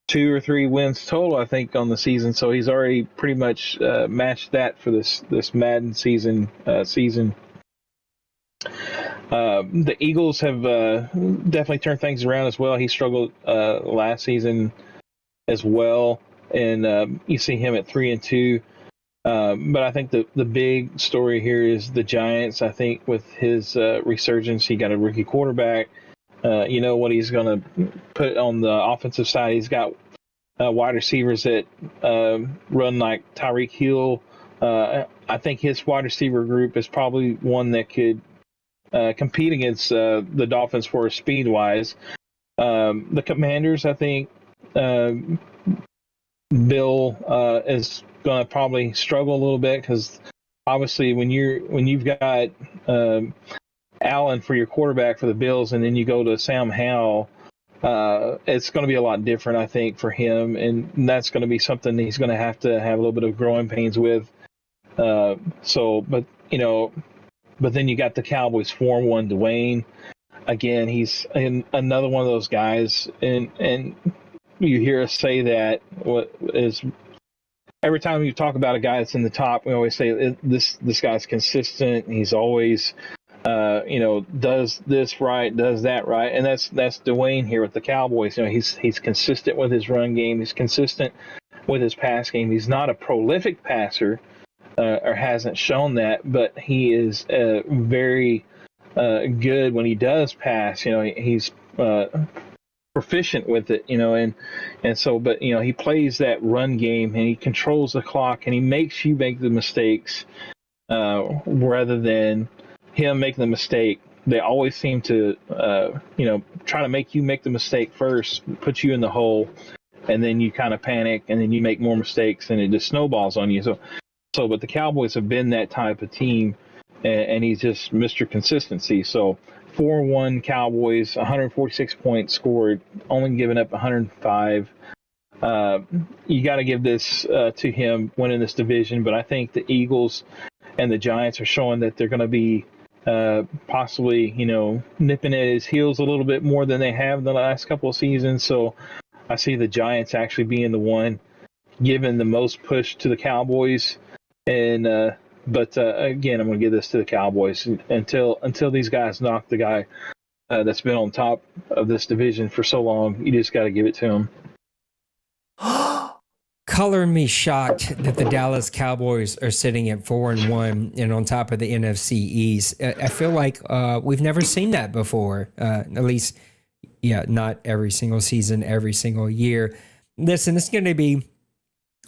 2 or 3 wins total, I think, on the season. So he's already pretty much matched that for this Madden season. The Eagles have definitely turned things around as well. He struggled last season as well, and you see him at 3-2. But I think the big story here is the Giants. I think with his resurgence, he got a rookie quarterback. You know what he's going to put on the offensive side. He's got wide receivers that run like Tyreek Hill. I think his wide receiver group is probably one that could compete against the Dolphins for speed-wise. The Commanders, I think Bill is going to probably struggle a little bit because obviously when you've got Allen for your quarterback for the Bills and then you go to Sam Howell, it's going to be a lot different, I think, for him, and that's going to be something he's going to have a little bit of growing pains with. But then you got the Cowboys 4-1 Dwayne. Again, he's another one of those guys, and you hear us say that every time you talk about a guy that's in the top, we always say this guy's consistent. He's always does this right, does that right, and that's Dwayne here with the Cowboys. He's consistent with his run game. He's consistent with his pass game. He's not a prolific passer, or hasn't shown that, but he is very good when he does pass. He's proficient with it, and so, but he plays that run game and he controls the clock and he makes you make the mistakes rather than him making the mistake. They always seem to try to make you make the mistake first, put you in the hole, and then you kind of panic and then you make more mistakes and it just snowballs on you. So but the Cowboys have been that type of team, and he's just Mr. Consistency. So 4-1 Cowboys, 146 points scored, only giving up 105. you got to give this to him winning this division. But I think the Eagles and the Giants are showing that they're going to be possibly, nipping at his heels a little bit more than they have in the last couple of seasons. So I see the Giants actually being the one giving the most push to the Cowboys. And but again, I'm going to give this to the Cowboys until these guys knock the guy that's been on top of this division for so long. You just got to give it to him. Color me shocked that the Dallas Cowboys are sitting at 4-1 and on top of the NFC East. I feel like we've never seen that before. At least, not every single season, every single year. Listen, it's going to be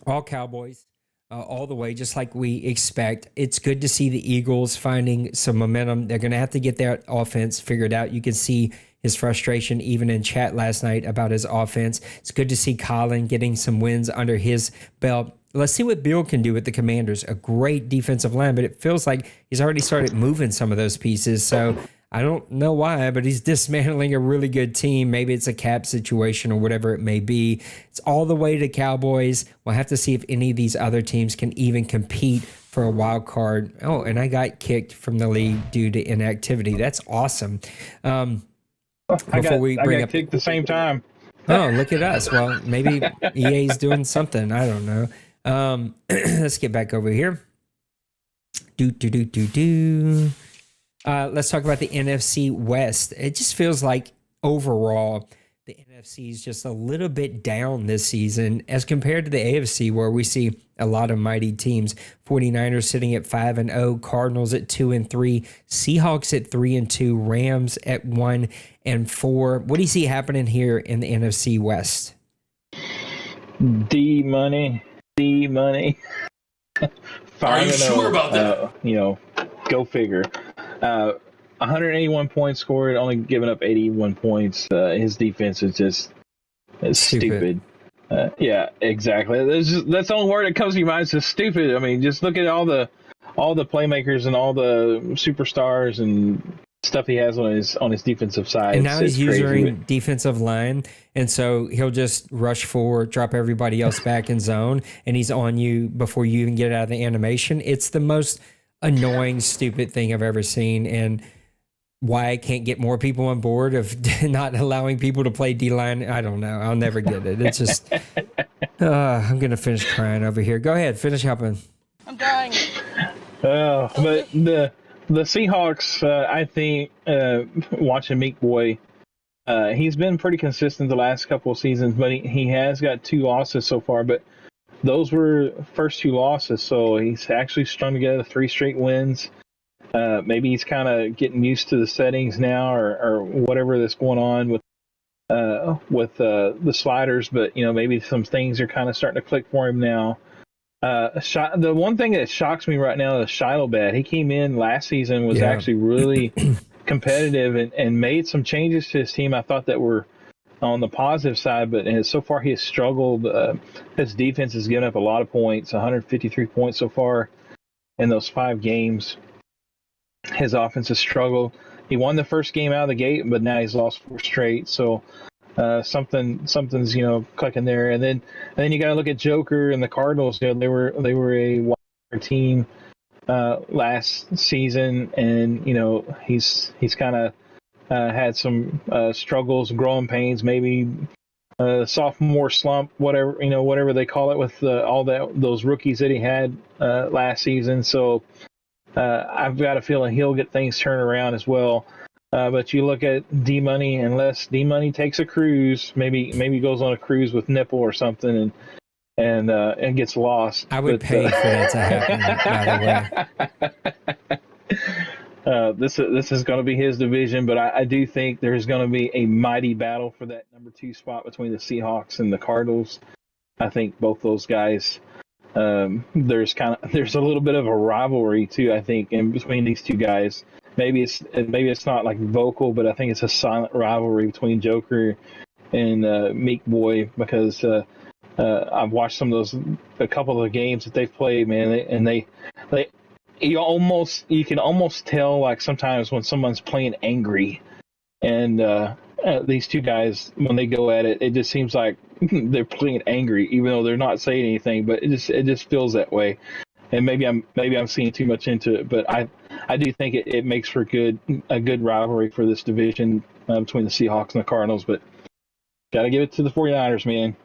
all Cowboys all the way, just like we expect. It's good to see the Eagles finding some momentum. They're going to have to get their offense figured out. You can see his frustration even in chat last night about his offense. It's good to see Colin getting some wins under his belt. Let's see what Bill can do with the Commanders. A great defensive line, but it feels like he's already started moving some of those pieces. So I don't know why, but he's dismantling a really good team. Maybe it's a cap situation or whatever it may be. It's all the way to Cowboys. We'll have to see if any of these other teams can even compete for a wild card. Oh, and I got kicked from the league due to inactivity. That's awesome. I got kicked the same time. Oh, look at us. Well, maybe EA's doing something. I don't know. Let's get back over here. Let's talk about the NFC West. It just feels like overall the NFC is just a little bit down this season as compared to the AFC, where we see a lot of mighty teams. 49ers sitting at 5-0, Cardinals at 2-3, Seahawks at 3-2, Rams at 1-4. What do you see happening here in the NFC West? D money. Are you sure about that? Go figure. 181 points scored, only giving up 81 points. His defense is just stupid. Yeah, exactly. That's the only word that comes to your mind. It's just stupid. I mean, just look at all the playmakers and all the superstars and stuff he has on his defensive side. And now he's using crazy. defensive line, and so he'll just rush forward, drop everybody else back in zone, and he's on you before you even get out of the animation. It's the most annoying, stupid thing I've ever seen, and why I can't get more people on board of not allowing people to play D-line, I don't know. I'll never get it. It's just, I'm going to finish crying over here. Go ahead, finish helping. I'm dying. But the Seahawks, I think, watching Meek Boy, he's been pretty consistent the last couple of seasons, but he has got 2 losses so far, but those were first 2 losses, so he's actually strung together 3 straight wins. Maybe he's kind of getting used to the settings now, or whatever that's going on with the sliders. But maybe some things are kind of starting to click for him now. The one thing that shocks me right now is Shiloh Bad. He came in last season, was actually really competitive and made some changes to his team. I thought that were on the positive side, but so far he has struggled. His defense has given up a lot of points, 153 points so far in those 5 games. His offense has struggled. He won the first game out of the gate, but now he's lost 4 straight. So something's clicking there. And then you got to look at Joker and the Cardinals. They were a wild card team last season, and he's kind of had some struggles, growing pains, maybe sophomore slump, whatever they call it, with all those rookies that he had last season. So I've got a feeling he'll get things turned around as well. But you look at D-Money, unless D-Money takes a cruise, maybe goes on a cruise with Nipple or something and gets lost. I would pay for that to happen, by the way. This is going to be his division, but I do think there's going to be a mighty battle for that number 2 spot between the Seahawks and the Cardinals. I think both those guys, there's a little bit of a rivalry too, I think, in between these 2 guys. Maybe it's not like vocal, but I think it's a silent rivalry between Joker and Meek Boy, because I've watched a couple of the games that they've played, man, you can almost tell, like, sometimes when someone's playing angry, and these two guys, when they go at it, it just seems like they're playing angry, even though they're not saying anything. But it just feels that way. And maybe I'm seeing too much into it, but I do think it makes for a good rivalry for this division between the Seahawks and the Cardinals. But got to give it to the 49ers, man.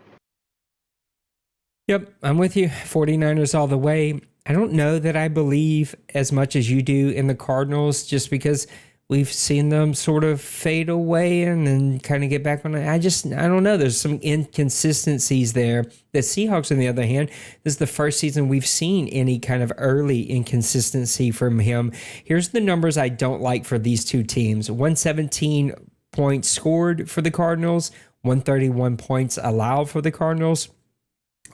Yep, I'm with you. 49ers all the way. I don't know that I believe as much as you do in the Cardinals, just because we've seen them sort of fade away and then kind of get back on it. I don't know. There's some inconsistencies there. The Seahawks, on the other hand, this is the first season we've seen any kind of early inconsistency from him. Here's the numbers I don't like for these two teams. 117 points scored for the Cardinals, 131 points allowed for the Cardinals.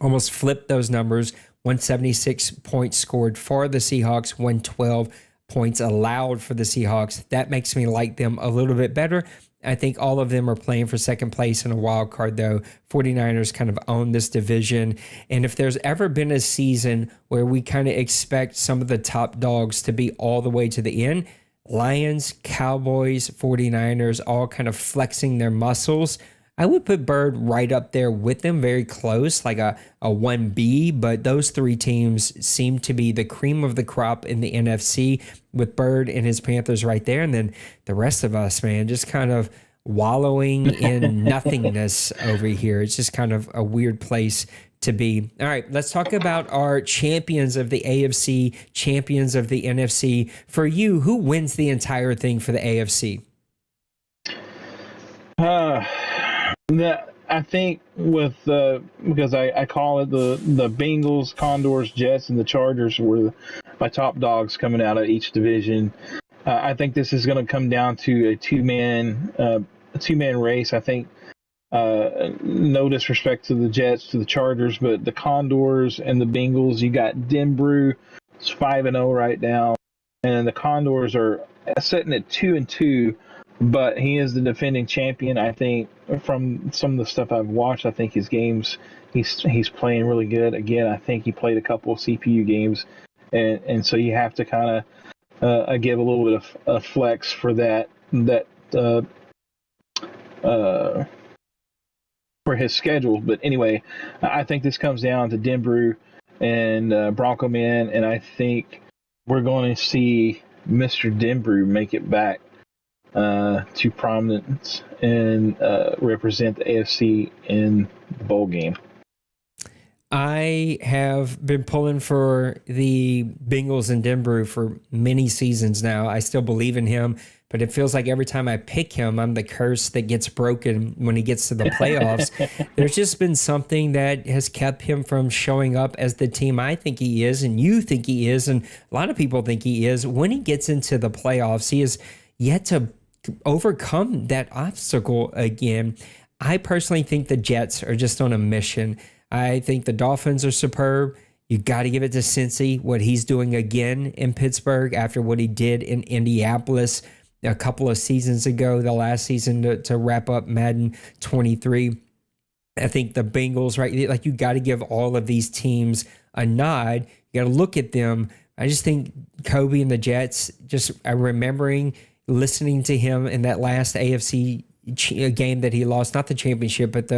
Almost flipped those numbers. 176 points scored for the Seahawks, 112 points allowed for the Seahawks. That makes me like them a little bit better. I think all of them are playing for second place in a wild card, though. 49ers kind of own this division. And if there's ever been a season where we kind of expect some of the top dogs to be all the way to the end, Lions, Cowboys, 49ers, all kind of flexing their muscles, I would put Bird right up there with them, very close, like a 1B, but those three teams seem to be the cream of the crop in the NFC, with Bird and his Panthers right there. And then the rest of us, man, just kind of wallowing in nothingness over here. It's just kind of a weird place to be. All right, let's talk about our champions of the AFC, champions of the NFC. For you, who wins the entire thing for the AFC? I think with because I call it the Bengals, Condors, Jets, and the Chargers were my top dogs coming out of each division. I think this is going to come down to a two-man race. I think no disrespect to the Jets, to the Chargers, but the Condors and the Bengals, you got Denbrew, it's 5-0 right now, and the Condors are sitting at 2-2. But he is the defending champion. I think from some of the stuff I've watched, I think his games, he's playing really good. Again, I think he played a couple of CPU games, and so you have to kind of give a little bit of flex for that for his schedule. But anyway, I think this comes down to Denbrew and Bronco Man, and I think we're going to see Mr. Denbrew make it back to prominence and represent the AFC in the bowl game. I have been pulling for the Bengals and Denbrew for many seasons now. I still believe in him, but it feels like every time I pick him, I'm the curse that gets broken when he gets to the playoffs. There's just been something that has kept him from showing up as the team I think he is, and you think he is, and a lot of people think he is. When he gets into the playoffs, he is yet to overcome that obstacle again. I personally think the Jets are just on a mission. I think the Dolphins are superb. You got to give it to Cincy, what he's doing again in Pittsburgh after what he did in Indianapolis a couple of seasons ago, the last season to wrap up Madden 23. I think the Bengals, right? Like, you got to give all of these teams a nod. You got to look at them. I just think Kobe and the Jets, just remembering listening to him in that last AFC game that he lost, not the championship, but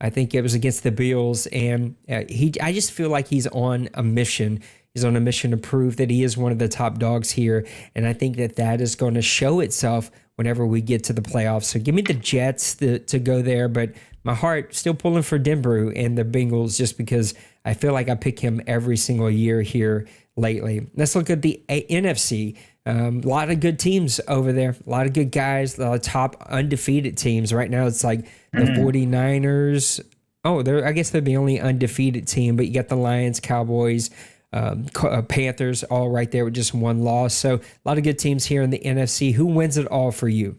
I think it was against the Bills, and I just feel like he's on a mission. He's on a mission to prove that he is one of the top dogs here, and I think that is going to show itself whenever we get to the playoffs. So give me the Jets to go there, but my heart still pulling for Denbrew and the Bengals just because I feel like I pick him every single year here lately. Let's look at the NFC. A lot of good teams over there. A lot of good guys. A lot of top undefeated teams. Right now it's like the 49ers. Oh, I guess they're the only undefeated team, but you got the Lions, Cowboys, Panthers all right there with just one loss. So a lot of good teams here in the NFC. Who wins it all for you?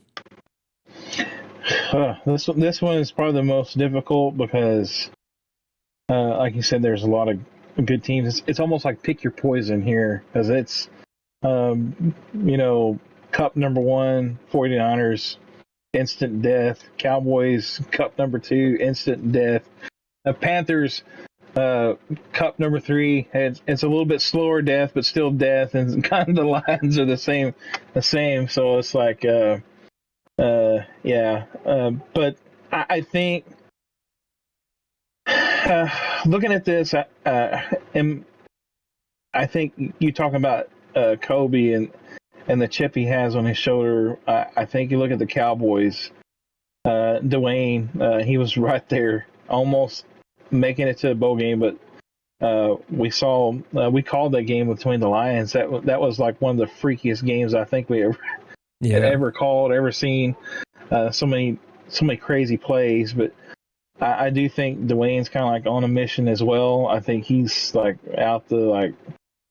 This one is probably the most difficult because, like you said, there's a lot of good teams. It's almost like pick your poison here because it's, Cup number 1, 49ers, instant death. Cowboys, Cup number 2, instant death. Panthers, Cup number 3, it's a little bit slower death, but still death, and kind of the lines are the same. So it's like Yeah. But I think looking at this, I think you talking about Kobe and the chip he has on his shoulder. I think you look at the Cowboys. Dwayne, he was right there, almost making it to a bowl game, but we called that game between the Lions. That was like one of the freakiest games I think we ever called, ever seen. So many crazy plays, but I do think Dwayne's kind of like on a mission as well. I think he's like out to like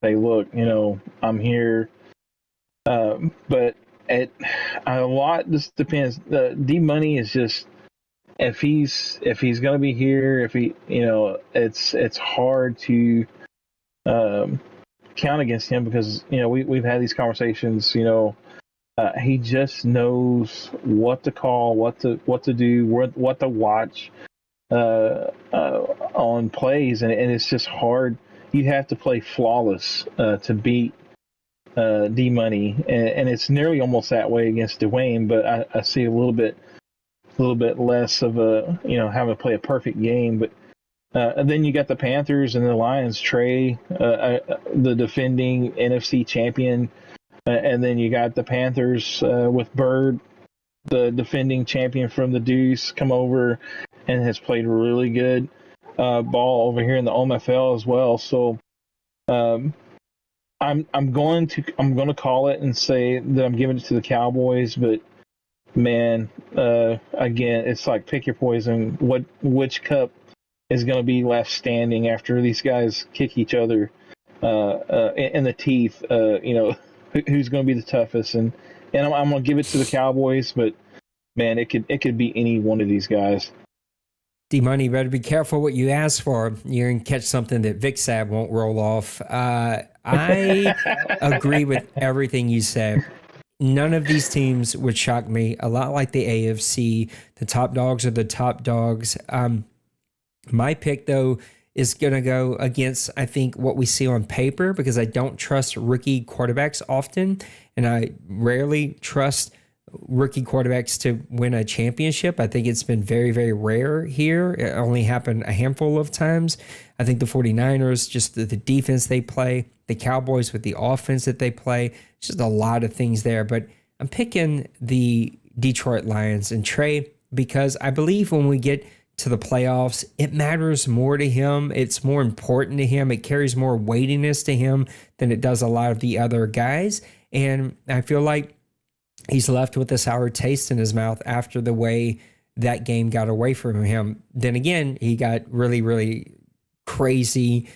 say, look, I'm here. But a lot just depends. D Money is just if he's going to be here, if he, it's hard to count against him because we've had these conversations. He just knows what to call, what to do, what to watch on plays, and it's just hard. You have to play flawless to beat D Money, and it's nearly almost that way against Dwayne. But I see a little bit less of a having to play a perfect game. But and then you got the Panthers and the Lions. Trey, the defending NFC champion, and then you got the Panthers with Bird, the defending champion from the Deuce, come over and has played really good ball over here in the OMFL as well. So. I'm going to call it and say that I'm giving it to the Cowboys, but man, again, it's like pick your poison. Which cup is going to be left standing after these guys kick each other in the teeth? Who's going to be the toughest? And I'm going to give it to the Cowboys, but man, it could be any one of these guys. D-Money, you better be careful what you ask for. You're going to catch something that Vic Sab won't roll off. I agree with everything you said. None of these teams would shock me. A lot like the AFC, the top dogs are the top dogs. My pick, though, is going to go against, I think, what we see on paper because I don't trust rookie quarterbacks often, and I rarely trust rookie quarterbacks to win a championship. I think it's been very, very rare here. It only happened a handful of times. I think the 49ers, just the defense they play, the Cowboys with the offense that they play, just a lot of things there. But I'm picking the Detroit Lions and Trey because I believe when we get to the playoffs, it matters more to him. It's more important to him. It carries more weightiness to him than it does a lot of the other guys. And I feel like he's left with a sour taste in his mouth after the way that game got away from him. Then again, he got really, really crazy,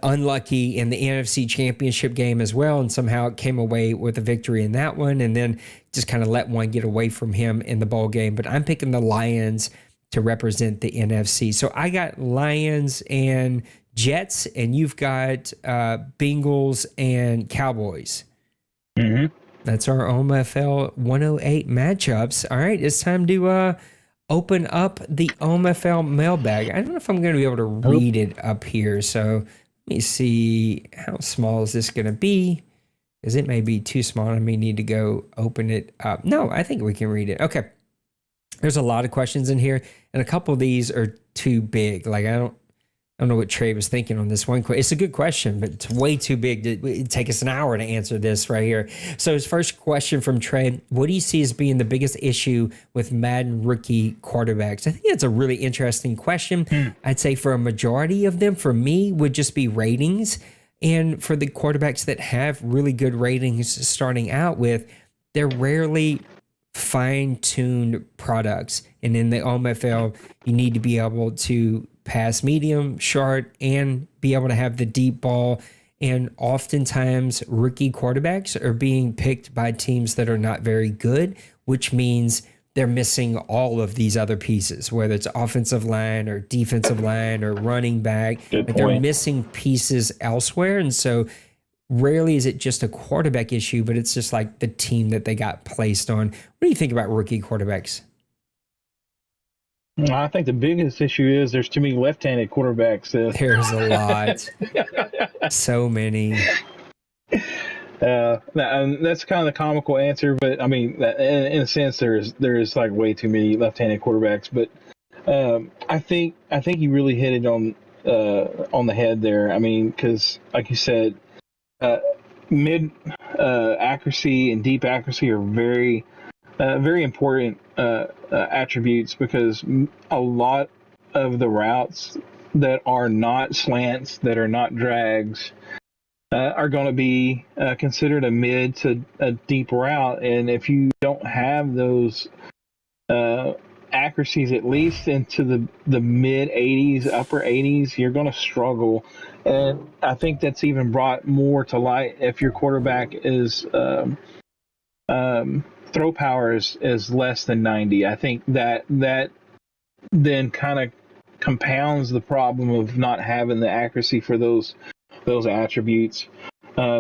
unlucky in the NFC Championship game as well, and somehow came away with a victory in that one, and then just kind of let one get away from him in the bowl game. But I'm picking the Lions to represent the NFC. So I got Lions and Jets, and you've got Bengals and Cowboys. Mm-hmm. That's our OMFL 108 matchups. All right, it's time to open up the OMFL mailbag. I don't know if I'm going to be able to read it up here, so let me see how small is this going to be, because it may be too small. I may need to go open it up. No, I think we can read it. Okay. There's a lot of questions in here, and a couple of these are too big. Like, I don't know what Trey was thinking on this one. It's a good question, but it's way too big. It'd take us an hour to answer this right here. So his first question from Trey, what do you see as being the biggest issue with Madden rookie quarterbacks? I think that's a really interesting question. I'd say for a majority of them, for me, would just be ratings. And for the quarterbacks that have really good ratings starting out with, they're rarely fine-tuned products. And in the OMFL, you need to be able to pass medium, short, and be able to have the deep ball. And oftentimes, rookie quarterbacks are being picked by teams that are not very good, which means they're missing all of these other pieces, whether it's offensive line or defensive line or running back. They're missing pieces elsewhere. And so rarely is it just a quarterback issue, but it's just like the team that they got placed on. What do you think about rookie quarterbacks? I think the biggest issue is there's too many left-handed quarterbacks. There's a lot. So many. And that's kind of the comical answer, but I mean, in a sense, there's like way too many left-handed quarterbacks. But I think you really hit it on the head there. I mean, because like you said, mid accuracy and deep accuracy are very important attributes, because a lot of the routes that are not slants, that are not drags, are going to be considered a mid to a deep route. And if you don't have those accuracies at least into the mid 80s, upper 80s, you're going to struggle. And I think that's even brought more to light if your quarterback is throw power is less than 90. I think that then kind of compounds the problem of not having the accuracy for those attributes.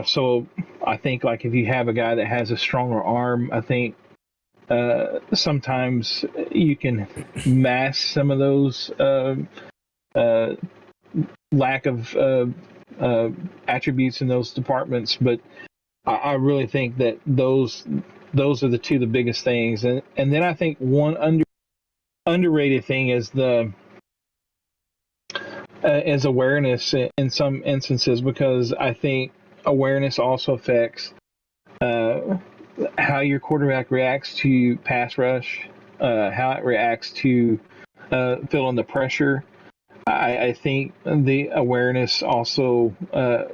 So I think, like, if you have a guy that has a stronger arm, I think sometimes you can mask some of those lack of attributes in those departments. But I really think that those are the biggest things. And then I think one underrated thing is is awareness in some instances, because I think awareness also affects how your quarterback reacts to pass rush, how it reacts to feeling the pressure. I think the awareness also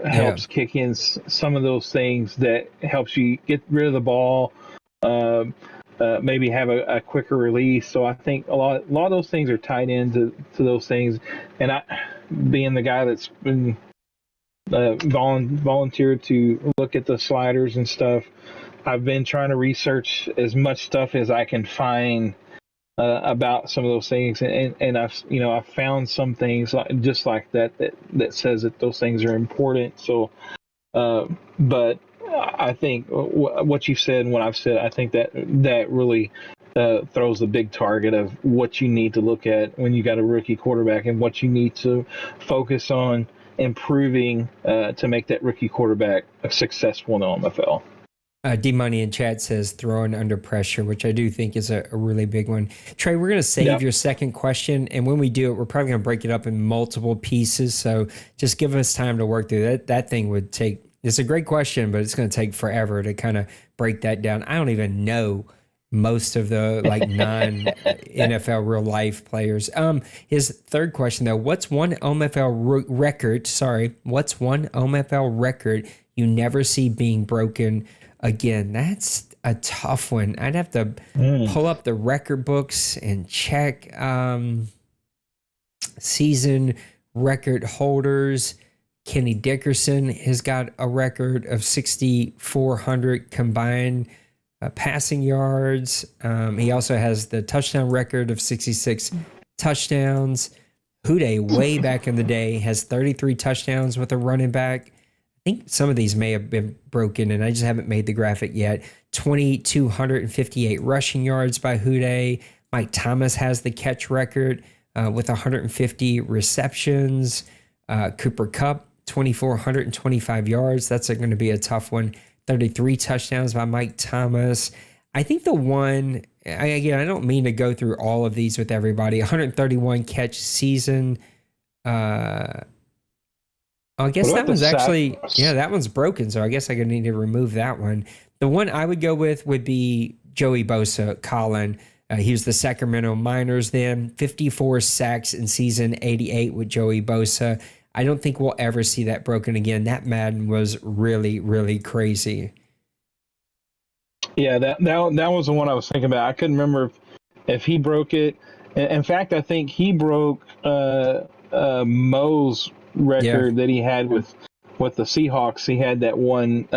helps kick in some of those things that helps you get rid of the ball, maybe have a quicker release. So I think a lot of those things are tied into those things. And I, being the guy that's been volunteered to look at the sliders and stuff, I've been trying to research as much stuff as I can find about some of those things, and I've found some things just like that says that those things are important. So, but I think what you said and what I've said, I think that really throws the big target of what you need to look at when you got a rookie quarterback, and what you need to focus on improving to make that rookie quarterback successful in the OMFL. D-Money in chat says throwing under pressure, which I do think is a really big one. Trey, we're going to save your second question, and when we do it, we're probably going to break it up in multiple pieces, so just give us time to work through that. That thing would take, it's a great question, but it's going to take forever to kind of break that down. I don't even know most of the non-NFL real life players. His third question though, what's one OMFL record you never see being broken again? That's a tough one. I'd have to pull up the record books and check season record holders. Kenny Dickerson has got a record of 6,400 combined passing yards. He also has the touchdown record of 66 touchdowns. Houday, way back in the day, has 33 touchdowns with a running back. I think some of these may have been broken, and I just haven't made the graphic yet. 2,258 rushing yards by Houday. Mike Thomas has the catch record with 150 receptions. Cooper Kupp, 2,425 yards. That's going to be a tough one. 33 touchdowns by Mike Thomas. I think the one, I don't mean to go through all of these with everybody. 131 catch season. I guess that one's actually, that one's broken. So I guess I need to remove that one. The one I would go with would be Joey Bosa, Colin. He was the Sacramento Miners then. 54 sacks in season 88 with Joey Bosa. I don't think we'll ever see that broken again. That Madden was really, really crazy. Yeah, that was the one I was thinking about. I couldn't remember if he broke it. In fact, I think he broke Mo's record that he had with the Seahawks. He had that one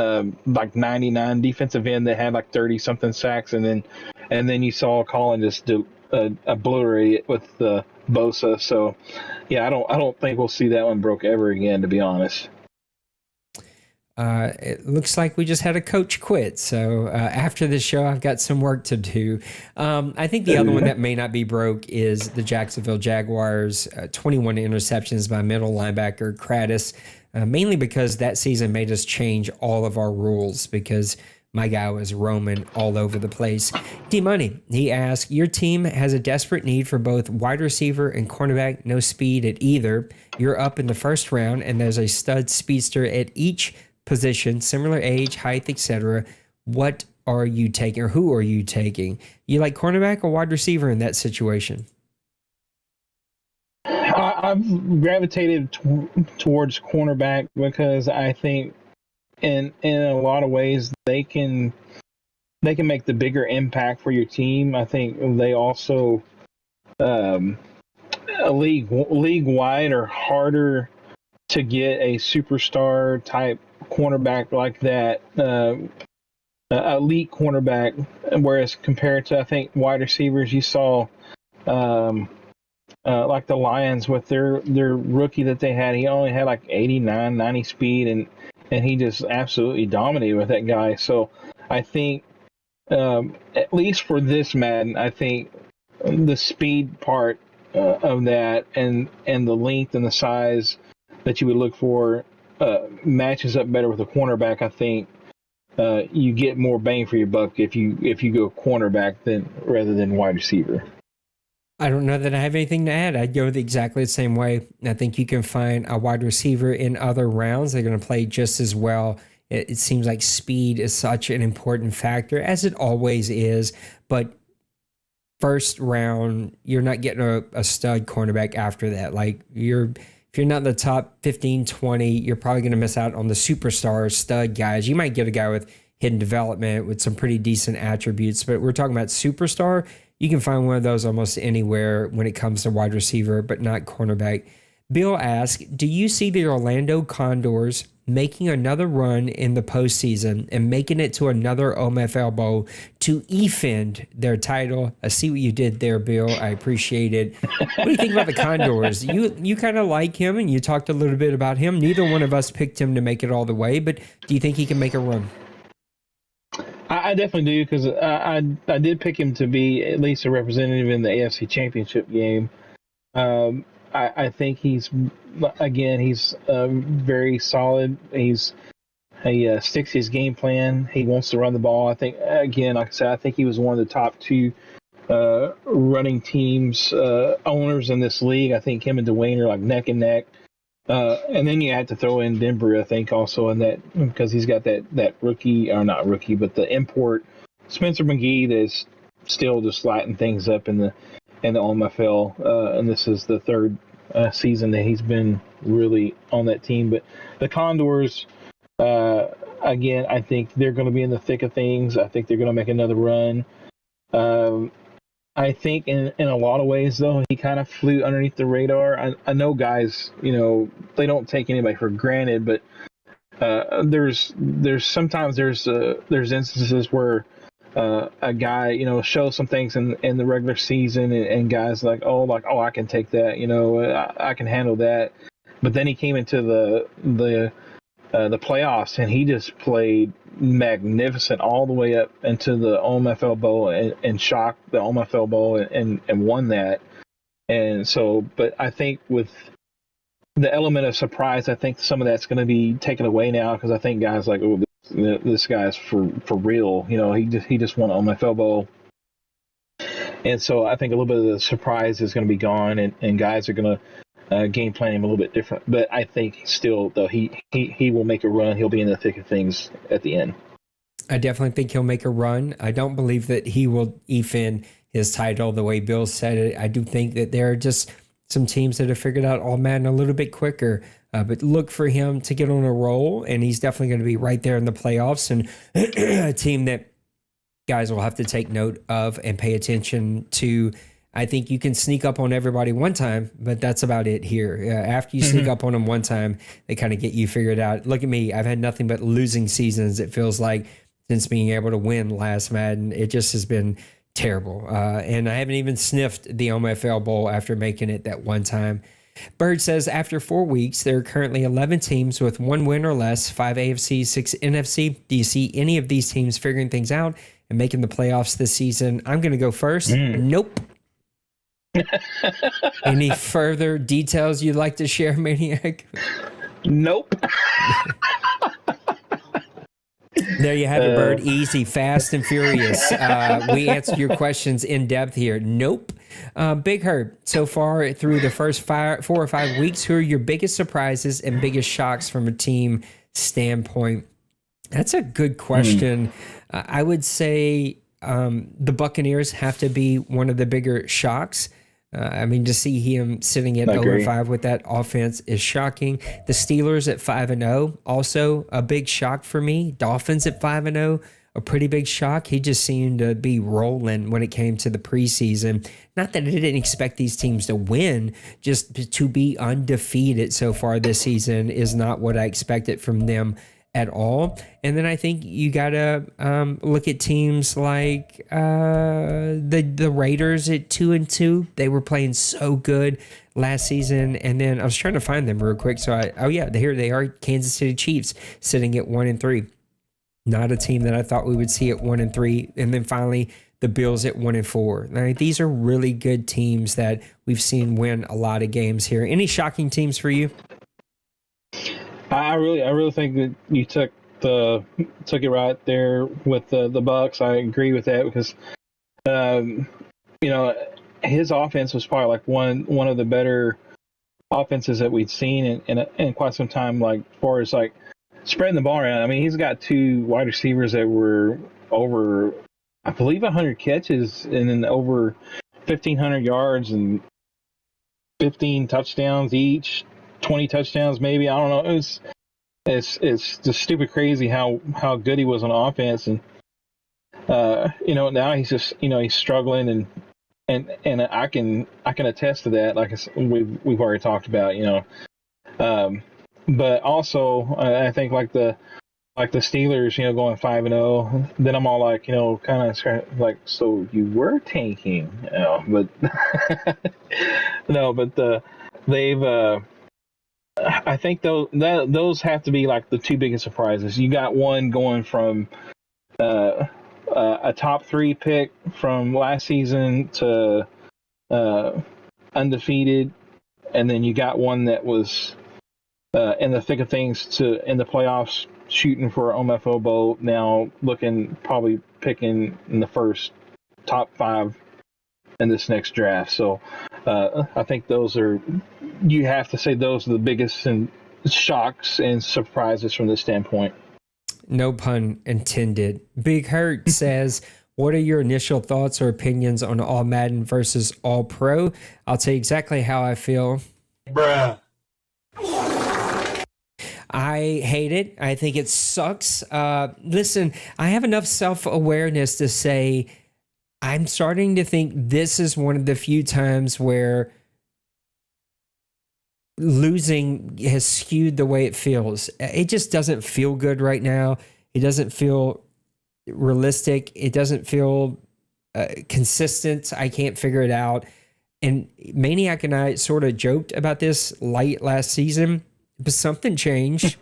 99 defensive end that had 30 something sacks, and then you saw Colin just obliterate it with Bosa. So yeah, I don't think we'll see that one broke ever again, to be honest. It looks like we just had a coach quit. So after this show, I've got some work to do. I think the other one that may not be broke is the Jacksonville Jaguars. 21 interceptions by middle linebacker Kratis. mainly because that season made us change all of our rules because my guy was roaming all over the place. D-Money, he asked, your team has a desperate need for both wide receiver and cornerback, no speed at either. You're up in the first round, and there's a stud speedster at each position, similar age, height, etc. What are you taking, or who are you taking? You like cornerback or wide receiver in that situation? I've gravitated towards cornerback because I think in a lot of ways they can make the bigger impact for your team. I think they also league wide are harder to get a superstar type cornerback like that, elite cornerback. Whereas compared to I think wide receivers, you saw like the Lions with their rookie that they had, he only had like 89, 90 speed, and he just absolutely dominated with that guy. So I think, at least for this Madden, I think the speed part of that and the length and the size that you would look for matches up better with a cornerback. I think you get more bang for your buck if you go cornerback rather than wide receiver. I don't know that I have anything to add. I'd go exactly the same way. I think you can find a wide receiver in other rounds. They're going to play just as well. It seems like speed is such an important factor, as it always is. But first round, you're not getting a stud cornerback after that. Like if you're not in the top 15, 20, you're probably going to miss out on the superstar stud guys. You might get a guy with hidden development with some pretty decent attributes, but we're talking about superstar. You can find one of those almost anywhere when it comes to wide receiver, but not cornerback. Bill asked, do you see the Orlando Condors making another run in the postseason and making it to another OMFL Bowl to defend their title? I see what you did there, Bill. I appreciate it. What do you think about the Condors? You kind of like him, and you talked a little bit about him. Neither one of us picked him to make it all the way, but do you think he can make a run? I definitely do, because I did pick him to be at least a representative in the AFC Championship game. I think he's very solid. He sticks his game plan. He wants to run the ball. I think, again, like I said, I think he was one of the top two running teams owners in this league. I think him and Dwayne are like neck and neck. And then you had to throw in Denver, I think, also in that, because he's got that rookie, or not rookie, but the import Spencer McGee that's still just lighting things up in the OMFL. And this is the third season that he's been really on that team. But the Condors, again, I think they're going to be in the thick of things. I think they're going to make another run. I think in a lot of ways, though, he kind of flew underneath the radar. I know guys, they don't take anybody for granted, but there's sometimes there's instances where a guy, shows some things in the regular season, and guys like, I can take that, I can handle that. But then he came into the playoffs, and he just played magnificent all the way up into the OMFL Bowl and shocked the OMFL Bowl and won that. And so, but I think with the element of surprise, I think some of that's going to be taken away now, because I think guys like, this guy's for real. He just won an OMFL Bowl. And so I think a little bit of the surprise is going to be gone, and guys are going to game plan him a little bit different. But I think still, though, he will make a run. He'll be in the thick of things at the end. I definitely think he'll make a run. I don't believe that he will defend his title the way Bill said it. I do think that there are just some teams that have figured out All Madden a little bit quicker. But look for him to get on a roll, and he's definitely going to be right there in the playoffs, and a team that guys will have to take note of and pay attention to. I think you can sneak up on everybody one time, but that's about it here. After you sneak up on them one time, they kind of get you figured out. Look at me. I've had nothing but losing seasons, it feels like, since being able to win last Madden. It just has been terrible. And I haven't even sniffed the OMFL Bowl after making it that one time. Bird says, after 4 weeks, there are currently 11 teams with 1 win or less, 5 AFC, 6 NFC. Do you see any of these teams figuring things out and making the playoffs this season? I'm going to go first. Nope. Any further details you'd like to share, Maniac? Nope. There you have it, Bird. Easy, fast, and furious. We answered your questions in depth here. Nope. Big Herb, so far through the first 4 or 5 weeks, who are your biggest surprises and biggest shocks from a team standpoint? That's a good question. I would say the Buccaneers have to be one of the bigger shocks. I mean, to see him sitting at 0-5 with that offense is shocking. The Steelers at 5-0, also a big shock for me. Dolphins at 5-0, a pretty big shock. He just seemed to be rolling when it came to the preseason. Not that I didn't expect these teams to win, just to be undefeated so far this season is not what I expected from them at all. And then I think you got to look at teams like the Raiders at 2-2. They were playing so good last season. And then I was trying to find them real quick. So here they are, Kansas City Chiefs sitting at 1-3. Not a team that I thought we would see at 1-3. And then finally the Bills at 1-4. Now, these are really good teams that we've seen win a lot of games here. Any shocking teams for you? I really think that you took it right there with the Bucs. I agree with that because, his offense was probably like one of the better offenses that we'd seen in quite some time. Like as far as like spreading the ball around. I mean, he's got 2 wide receivers that were over, I believe, 100 catches and then over 1,500 yards and 15 touchdowns each. 20 touchdowns, maybe. I don't know. It's just stupid crazy how good he was on offense, and now he's just he's struggling, and I can attest to that. Like we've already talked about, but also I think like the Steelers, going 5-0. Then I'm all like, kind of like, so you were tanking, but no, but they've. I think those have to be like the 2 biggest surprises. You got one going from a top 3 pick from last season to undefeated, and then you got one that was in the thick of things in the playoffs, shooting for OMFL Bowl. Now probably picking in the first top 5 in this next draft. So I think you have to say those are the biggest shocks and surprises from this standpoint. No pun intended. Big Hurt says, what are your initial thoughts or opinions on All Madden versus All Pro? I'll tell you exactly how I feel. Bruh. I hate it. I think it sucks. Listen, I have enough self-awareness to say I'm starting to think this is one of the few times where losing has skewed the way it feels. It just doesn't feel good right now. It doesn't feel realistic. It doesn't feel consistent. I can't figure it out. And Maniac and I sort of joked about this last season, but something changed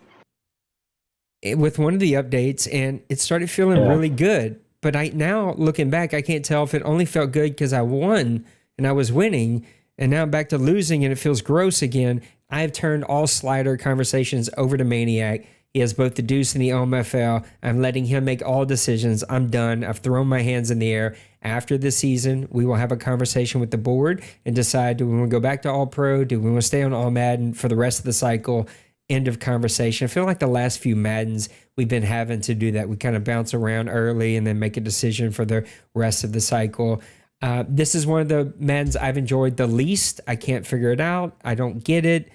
with one of the updates, and it started feeling really good. But now looking back, I can't tell if it only felt good because I won and I was winning, and now I'm back to losing and it feels gross again. I've turned all slider conversations over to Maniac. He has both the deuce and the OMFL. I'm letting him make all decisions. I'm done. I've thrown my hands in the air. After the season, we will have a conversation with the board and decide, do we want to go back to All Pro? Do we want to stay on All Madden for the rest of the cycle? End of conversation. I feel like the last few Maddens we've been having to do that. We kind of bounce around early and then make a decision for the rest of the cycle. This is one of the Maddens I've enjoyed the least. I can't figure it out. I don't get it.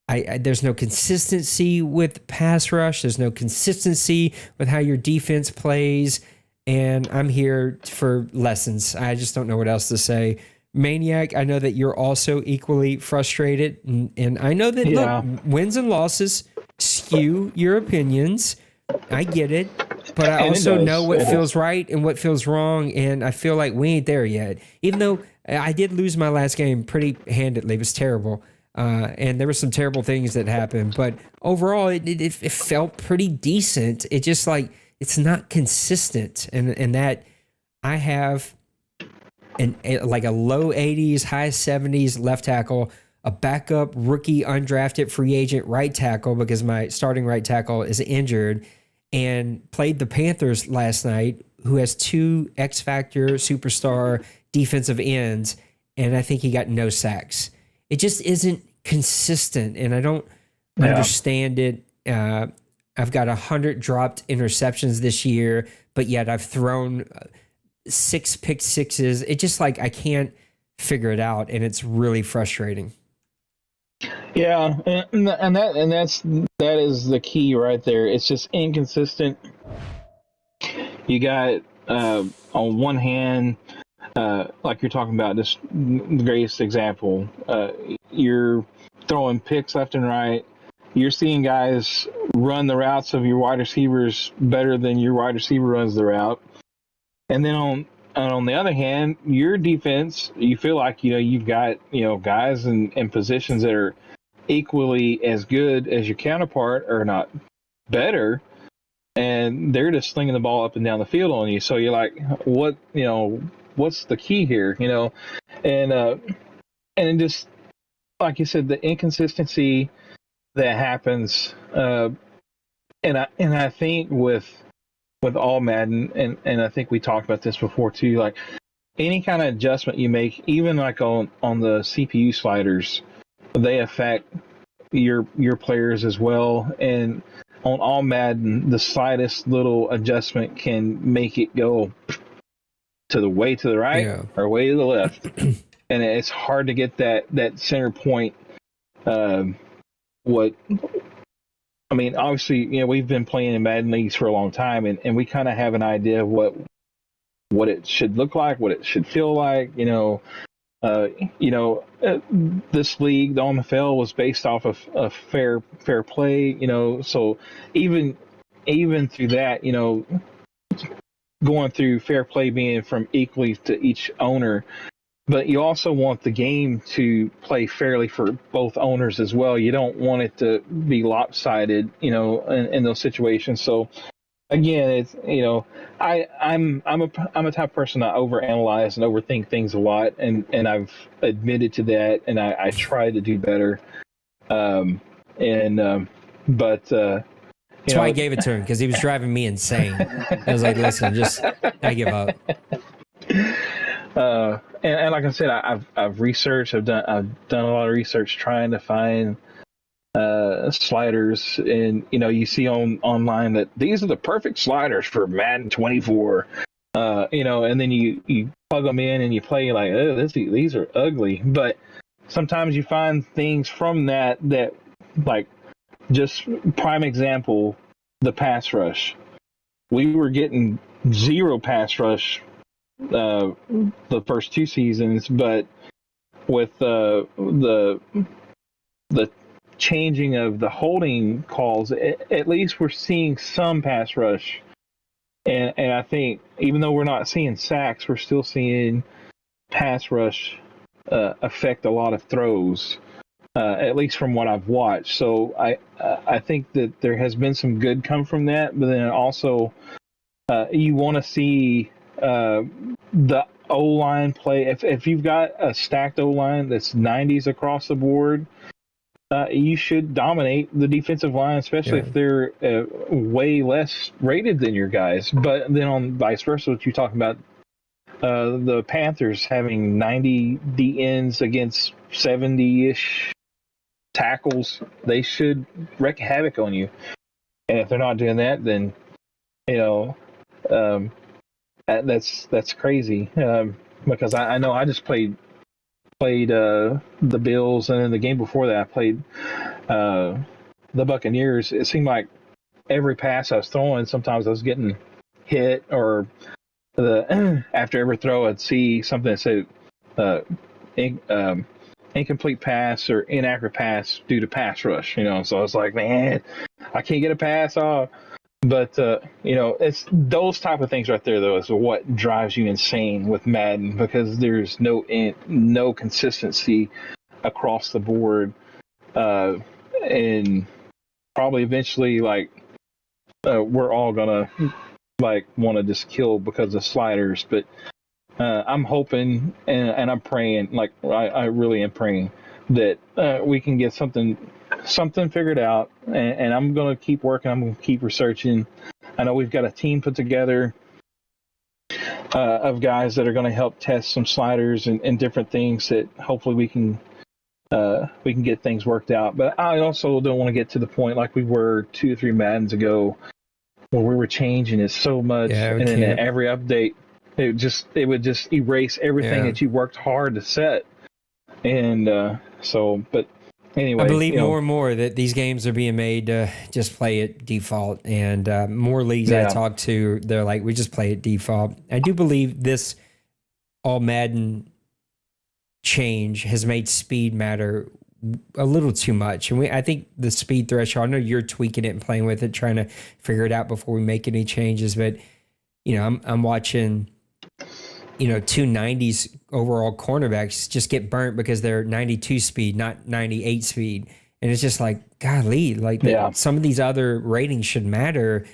There's no consistency with pass rush. There's no consistency with how your defense plays. And I'm here for lessons. I just don't know what else to say. Maniac, I know that you're also equally frustrated. And I know that, look, wins and losses skew your opinions. I get it. But I also know what feels right and what feels wrong. And I feel like we ain't there yet. Even though I did lose my last game pretty handedly. It was terrible. And there were some terrible things that happened. But overall, it felt pretty decent. It just like, it's not consistent. And that I have like a low 80s, high 70s left tackle a backup rookie undrafted free agent right tackle because my starting right tackle is injured, and played the Panthers last night, who has 2 X Factor superstar defensive ends, and I think he got no sacks. It just isn't consistent, and I don't understand it. I've got 100 dropped interceptions this year, but yet I've thrown 6 pick sixes. It just like I can't figure it out, and it's really frustrating. Yeah, and that is the key right there. It's just inconsistent. You got on one hand, like you're talking about, just the greatest example. You're throwing picks left and right. You're seeing guys run the routes of your wide receivers better than your wide receiver runs the route. And then on the other hand, your defense, you feel like you've got guys in positions that are equally as good as your counterpart, or not better, and they're just slinging the ball up and down the field on you. So you're like, what's the key here? And just like you said, the inconsistency that happens, and I think with all Madden, and I think we talked about this before too, like any kind of adjustment you make, even like on the CPU sliders, they affect your players as well. And on all Madden, the slightest little adjustment can make it go to the right or way to the left. And it's hard to get that center point. Obviously, we've been playing in Madden leagues for a long time, and we kind of have an idea of what it should look like, what it should feel like. This league, the OMFL, was based off of fair play. So even through that, going through fair play being from equally to each owner. But you also want the game to play fairly for both owners as well. You don't want it to be lopsided, in those situations. So again, it's I'm a type of person that overanalyze and overthink things a lot, and I've admitted to that, and I try to do better. But that's why I gave it to him, because he was driving me insane. I was like, listen, I give up. And like I said, I've researched. I've done a lot of research trying to find sliders, and you see online that these are the perfect sliders for Madden 24. And then you plug them in and you play like, oh, these are ugly. But sometimes you find things from that like, just prime example, the pass rush. We were getting 0 pass rush the first 2 seasons, but with the changing of the holding calls, at least we're seeing some pass rush. And I think even though we're not seeing sacks, we're still seeing pass rush affect a lot of throws, at least from what I've watched. So I think that there has been some good come from that, but then also you want to see the O-line play. If you've got a stacked O-line that's 90s across the board, you should dominate the defensive line, especially if they're way less rated than your guys. But then on vice versa, what you're talking about, the Panthers having 90 DNs against 70-ish tackles, they should wreak havoc on you. And if they're not doing that, then that's crazy. Because I know I just played the Bills, and then the game before that I played the Buccaneers. It seemed like every pass I was throwing, sometimes I was getting hit, or after every throw I'd see something that said incomplete pass or inaccurate pass due to pass rush. So I was like, man, I can't get a pass off. But it's those type of things right there, though, is what drives you insane with Madden, because there's no consistency across the board, and probably eventually, like, we're all gonna like want to just kill because of sliders. But I'm hoping and I'm praying, like I really am praying that we can get something figured out, and I'm going to keep working. I'm going to keep researching. I know we've got a team put together of guys that are going to help test some sliders and different things that hopefully we can get things worked out. But I also don't want to get to the point like we were 2 or 3 Maddens ago where we were changing it so much, and then at every update it would just erase everything that you worked hard to set. And but anyway, I believe more and more that these games are being made to just play it default, and more leagues I talk to, they're like, we just play it default. I do believe this all Madden change has made speed matter a little too much, and I think the speed threshold, I know you're tweaking it and playing with it, trying to figure it out before we make any changes, but I'm watching two 90s overall cornerbacks just get burnt because they're 92 speed, not 98 speed. And it's just like, golly, some of these other ratings should matter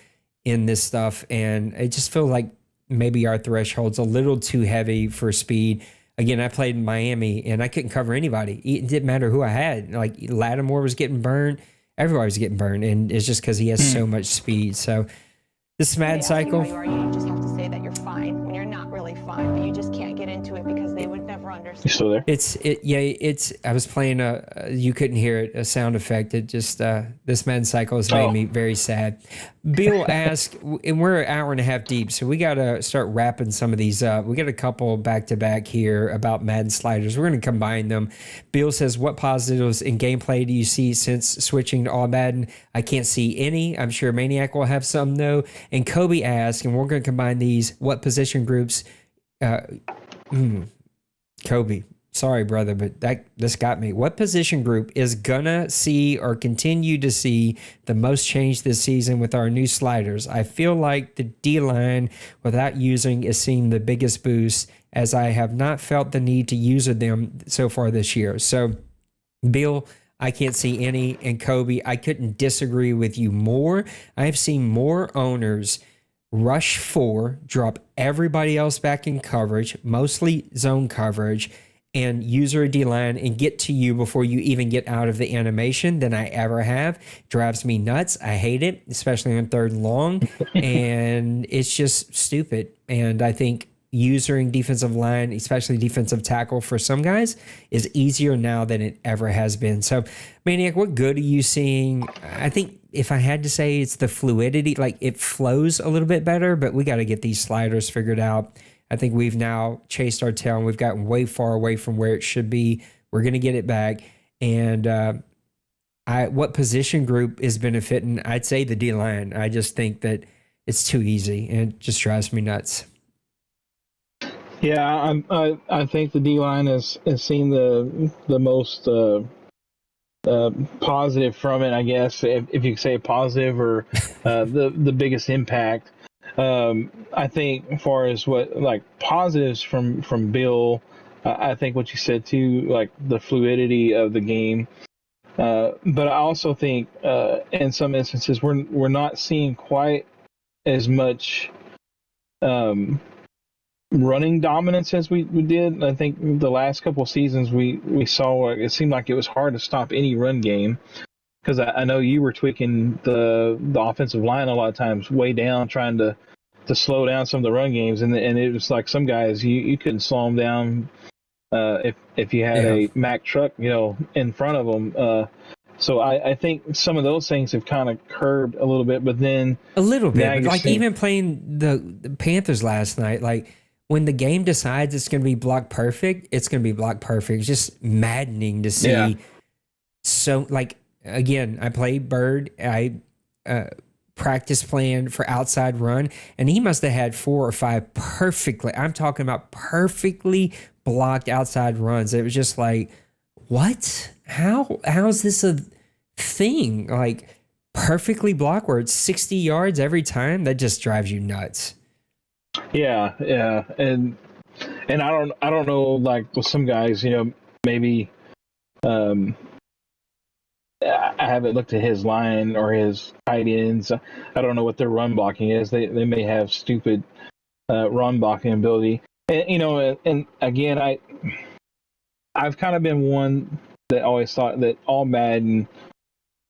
in this stuff. And it just feels like maybe our threshold's a little too heavy for speed. Again, I played in Miami and I couldn't cover anybody. It didn't matter who I had. Like Lattimore was getting burned. Everybody was getting burned. And it's just because he has so much speed. So this Madden cycle. You just have to say that you're fine when you're not really fine, but you just can't get into it because they would never understand. You still there? I was playing you couldn't hear it, a sound effect. It just, this Madden cycle has made me very sad. Bill asked, and we're an hour and a half deep, so we got to start wrapping some of these up. We got a couple back to back here about Madden sliders. We're going to combine them. Bill says, what positives in gameplay do you see since switching to all Madden? I can't see any. I'm sure Maniac will have some though. And Kobe asked, and we're going to combine these, what position groups, Kobe, sorry, brother, but this got me. What position group is gonna see or continue to see the most change this season with our new sliders? I feel like the D-line, without using, is seeing the biggest boost, as I have not felt the need to use them so far this year. So, Bill, I can't see any. And Kobe, I couldn't disagree with you more. I've seen more owners rush 4, drop everybody else back in coverage, mostly zone coverage, and user D-line and get to you before you even get out of the animation than I ever have. Drives me nuts. I hate it, especially on 3rd and long. And it's just stupid. And I think using defensive line, especially defensive tackle for some guys, is easier now than it ever has been. So, Maniac, what good are you seeing? I think if I had to say, it's the fluidity, like it flows a little bit better, but we got to get these sliders figured out. I think we've now chased our tail and we've gotten way far away from where it should be. We're going to get it back. And what position group is benefiting? I'd say the D-line. I just think that it's too easy and it just drives me nuts. Yeah, I think the D-line has seen the most positive from it, I guess, if you could say positive, or the biggest impact. I think as far as what like positives from Bill, I think what you said too, like the fluidity of the game. But I also think in some instances we're not seeing quite as much running dominance as we did. I think the last couple of seasons we saw it seemed like it was hard to stop any run game, because I know you were tweaking the offensive line a lot of times way down, trying to slow down some of the run games, and it was like some guys you couldn't slow them down if you had a Mack truck in front of them. So I think some of those things have kind of curbed a little bit, but then a little bit, like even playing the Panthers last night, like when the game decides it's going to be block perfect, it's going to be block perfect. It's just maddening to see. Yeah. So, like, again, I play Bird. I practice plan for outside run, and he must have had 4 or 5 perfectly. I'm talking about perfectly blocked outside runs. It was just like, what? How is this a thing? Like, perfectly blocked where it's 60 yards every time? That just drives you nuts. Yeah, and I don't know, like with some guys, maybe I haven't looked at his line or his tight ends. I don't know what their run blocking is. They may have stupid run blocking ability, and and again, I've kind of been one that always thought that all Madden,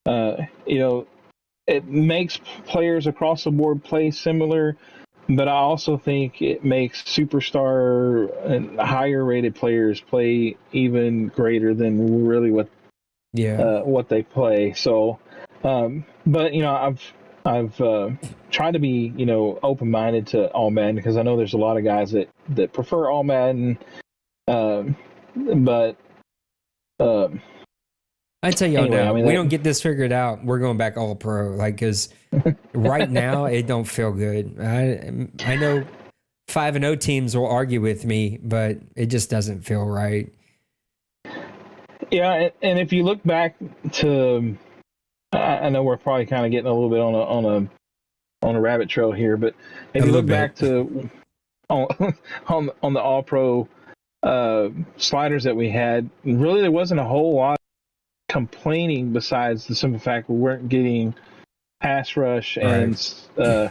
it makes players across the board play similar, but I also think it makes superstar and higher rated players play even greater than really what they play. So, but I've tried to be open minded to all Madden because I know there's a lot of guys that prefer all Madden, but. I tell y'all Anyway, now, I mean, we don't get this figured out, we're going back all pro. Like, because right now it don't feel good. I know 5-0 teams will argue with me, but it just doesn't feel right. Yeah, and if you look back to, I know we're probably kind of getting a little bit on a rabbit trail here, but if you look back to on the All Pro sliders that we had, really there wasn't a whole lot complaining besides the simple fact we weren't getting pass rush and I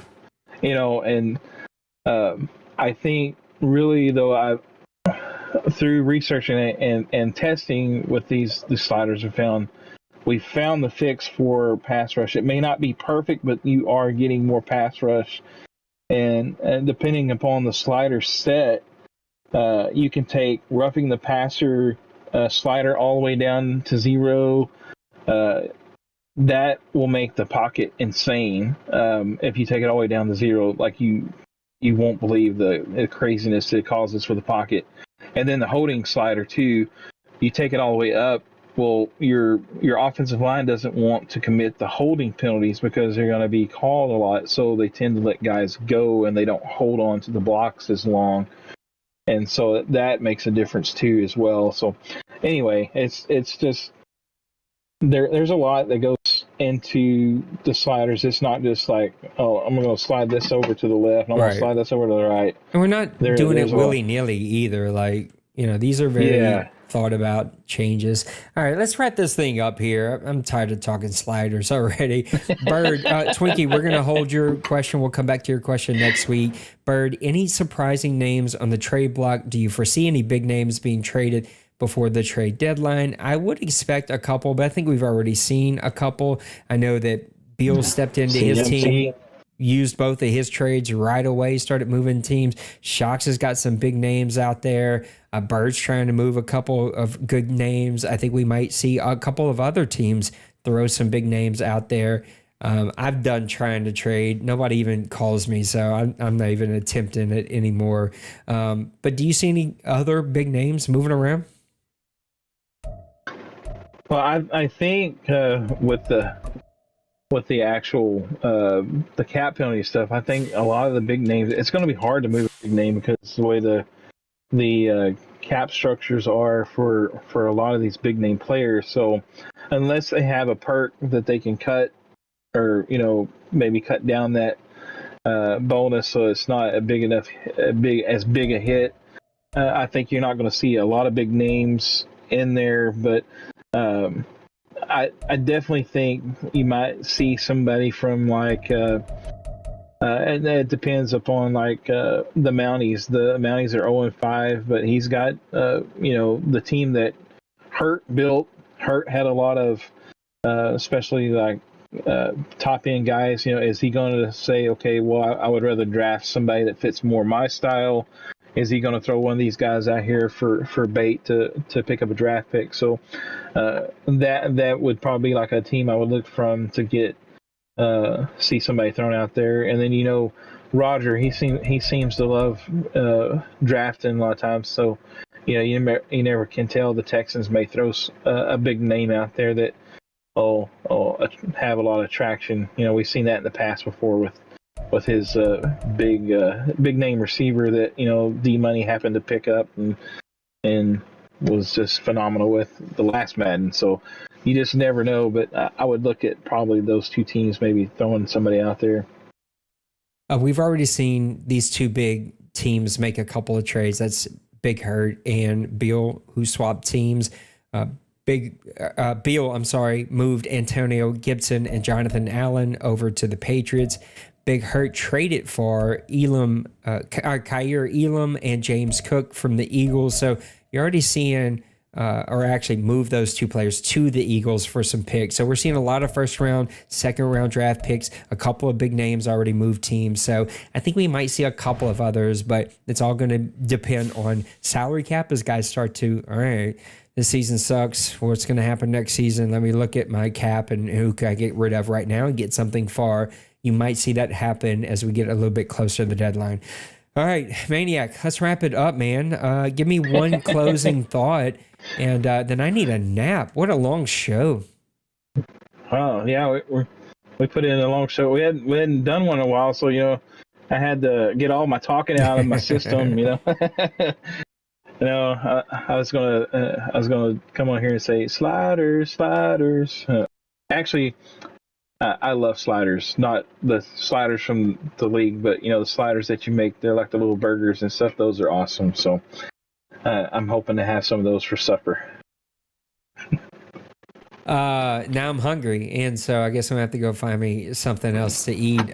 think really though through researching and testing with these sliders we found the fix for pass rush. It may not be perfect, but you are getting more pass rush, and depending upon the slider set, you can take roughing the passer slider all the way down to 0. That will make the pocket insane. If you take it all the way down to 0, like you won't believe the craziness it causes for the pocket. And then the holding slider too, you take it all the way up. Well, your offensive line doesn't want to commit the holding penalties because they're going to be called a lot, so they tend to let guys go and they don't hold on to the blocks as long. And so that makes a difference too as well. So anyway, it's just there's a lot that goes into the sliders. It's not just like, oh, I'm going to slide this over to the left, and I'm going to slide this over to the right. And we're not doing it willy-nilly either. Like, these are very thought about changes. All right, let's wrap this thing up here. I'm tired of talking sliders already. Bird, Twinkie, we're going to hold your question. We'll come back to your question next week. Bird, any surprising names on the trade block? Do you foresee any big names being traded before the trade deadline? I would expect a couple, but I think we've already seen a couple. I know that Beal stepped into his team, used both of his trades right away, started moving teams. Shocks has got some big names out there. Bird's trying to move a couple of good names. I think we might see a couple of other teams throw some big names out there. I've done trying to trade. Nobody even calls me, so I'm not even attempting it anymore. But do you see any other big names moving around? Well, I think with the actual the cap penalty stuff, I think a lot of the big names, it's going to be hard to move a big name because the way the cap structures are for a lot of these big name players. So unless they have a perk that they can cut, or maybe cut down that bonus so it's not as big a hit, I think you're not going to see a lot of big names in there. But I definitely think you might see somebody from like and it depends upon like the Mounties. The Mounties are 0-5, but he's got the team that Hurt built. Hurt had a lot of especially like top end guys. Is he going to say, okay, well, I would rather draft somebody that fits more my style? Is he going to throw one of these guys out here for bait to pick up a draft pick? So that would probably be like a team I would look from to get see somebody thrown out there. And then Roger, he seems to love drafting a lot of times. So you never can tell. The Texans may throw a big name out there that have a lot of traction. We've seen that in the past before with his big name receiver that D Money happened to pick up and was just phenomenal with the last Madden. So you just never know. But I would look at probably those two teams maybe throwing somebody out there. We've already seen these two big teams make a couple of trades. That's Big Hurt and Beal, who swapped teams. Beal, moved Antonio Gibson and Jonathan Allen over to the Patriots. Big Hurt traded for Kyer Elam and James Cook from the Eagles. So you're already seeing or actually move those 2 players to the Eagles for some picks. So we're seeing a lot of first round, second round draft picks, a couple of big names already moved teams. So I think we might see a couple of others, but it's all going to depend on salary cap as guys start to, all right, this season sucks. What's going to happen next season? Let me look at my cap and who can I get rid of right now and get something far. You might see that happen as we get a little bit closer to the deadline. All right, Maniac, let's wrap it up, man. Give me one closing thought, and then I need a nap. What a long show. Oh, yeah, we put in a long show. We hadn't done one in a while, so, I had to get all my talking out of my system, I was gonna come on here and say sliders. Actually, I love sliders, not the sliders from the league, but the sliders that you make. They're like the little burgers and stuff. Those are awesome. So I'm hoping to have some of those for supper. Now I'm hungry, and so I guess I'm gonna have to go find me something else to eat.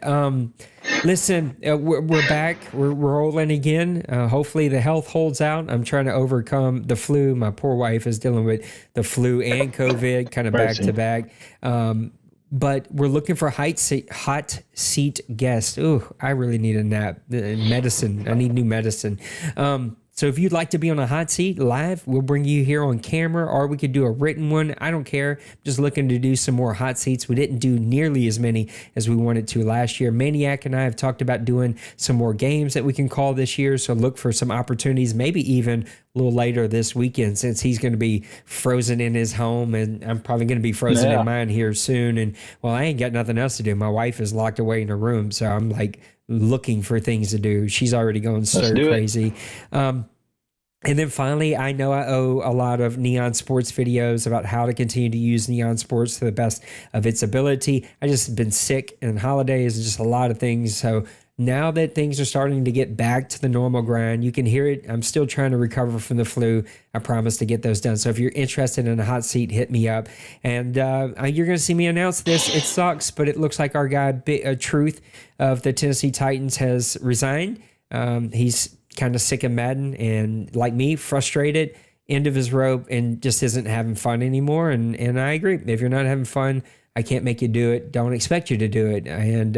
Listen, we're back. We're rolling again. Hopefully the health holds out. I'm trying to overcome the flu. My poor wife is dealing with the flu and COVID, kind of back to back. But we're looking for hot seat guests. Ooh, I really need a nap. Medicine. I need new medicine. So if you'd like to be on a hot seat live, we'll bring you here on camera, or we could do a written one. I don't care. Just looking to do some more hot seats. We didn't do nearly as many as we wanted to last year. Maniac and I have talked about doing some more games that we can call this year. So look for some opportunities, maybe even a little later this weekend, since he's going to be frozen in his home, and I'm probably going to be frozen in mine here soon. And well, I ain't got nothing else to do. My wife is locked away in her room, so I'm like looking for things to do. She's already going stir crazy. And then finally, I know I owe a lot of Neon Sports videos about how to continue to use Neon Sports to the best of its ability. I just been sick and holidays and just a lot of things. So now that things are starting to get back to the normal grind, you can hear it. I'm still trying to recover from the flu. I promise to get those done. So if you're interested in a hot seat, hit me up. And you're going to see me announce this. It sucks, but it looks like our guy, Truth of the Tennessee Titans, has resigned. He's kind of sick of Madden and, like me, frustrated, end of his rope, and just isn't having fun anymore. And I agree. If you're not having fun, I can't make you do it. Don't expect you to do it. And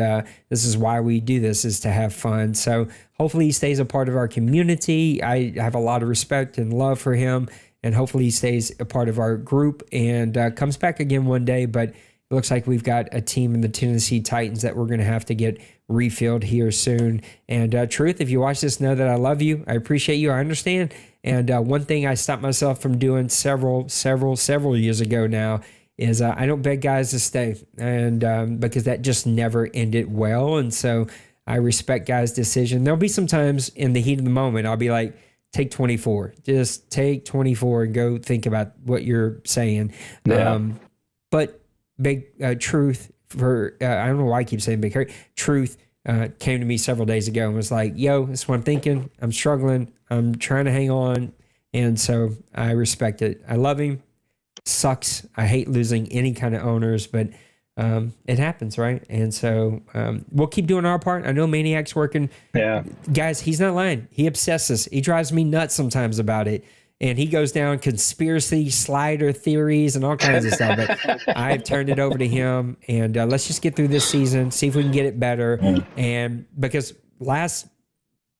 this is why we do this, is to have fun. So hopefully he stays a part of our community. I have a lot of respect and love for him, and hopefully he stays a part of our group and comes back again one day. But it looks like we've got a team in the Tennessee Titans that we're going to have to get refilled here soon. And Truth, if you watch this, know that I love you. I appreciate you. I understand. And one thing I stopped myself from doing several years ago now is I don't beg guys to stay, and because that just never ended well. And so I respect guys' decision. There'll be some times in the heat of the moment I'll be like, take 24. Just take 24 and go think about what you're saying. Yeah. But big Truth, for I don't know why I keep saying big hurt. Truth came to me several days ago and was like, yo, this is what I'm thinking. I'm struggling. I'm trying to hang on. And so I respect it. I love him. Sucks. I hate losing any kind of owners, but it happens, right? And so we'll keep doing our part. I know Maniac's working. Yeah. Guys, he's not lying. He obsesses. He drives me nuts sometimes about it. And he goes down conspiracy slider theories and all kinds of stuff. But I've turned it over to him. And let's just get through this season, see if we can get it better. And because last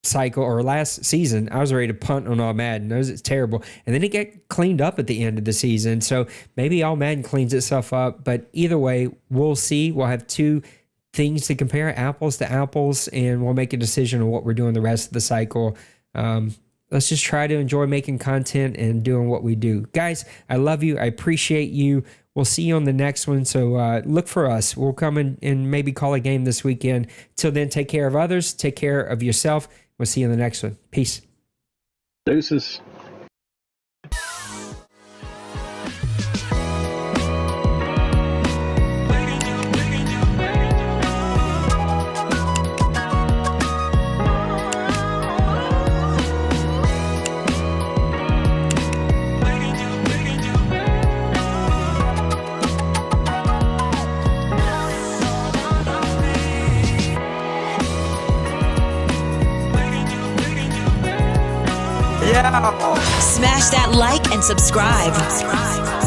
season, I was ready to punt on all Madden. It's terrible. And then it got cleaned up at the end of the season. So maybe all Madden cleans itself up. But either way, we'll see. We'll have two things to compare, apples to apples, and we'll make a decision on what we're doing the rest of the cycle. Let's just try to enjoy making content and doing what we do. Guys, I love you. I appreciate you. We'll see you on the next one. So look for us. We'll come in and maybe call a game this weekend. Till then, take care of others. Take care of yourself. We'll see you in the next one. Peace. Deuces. Smash that like and subscribe.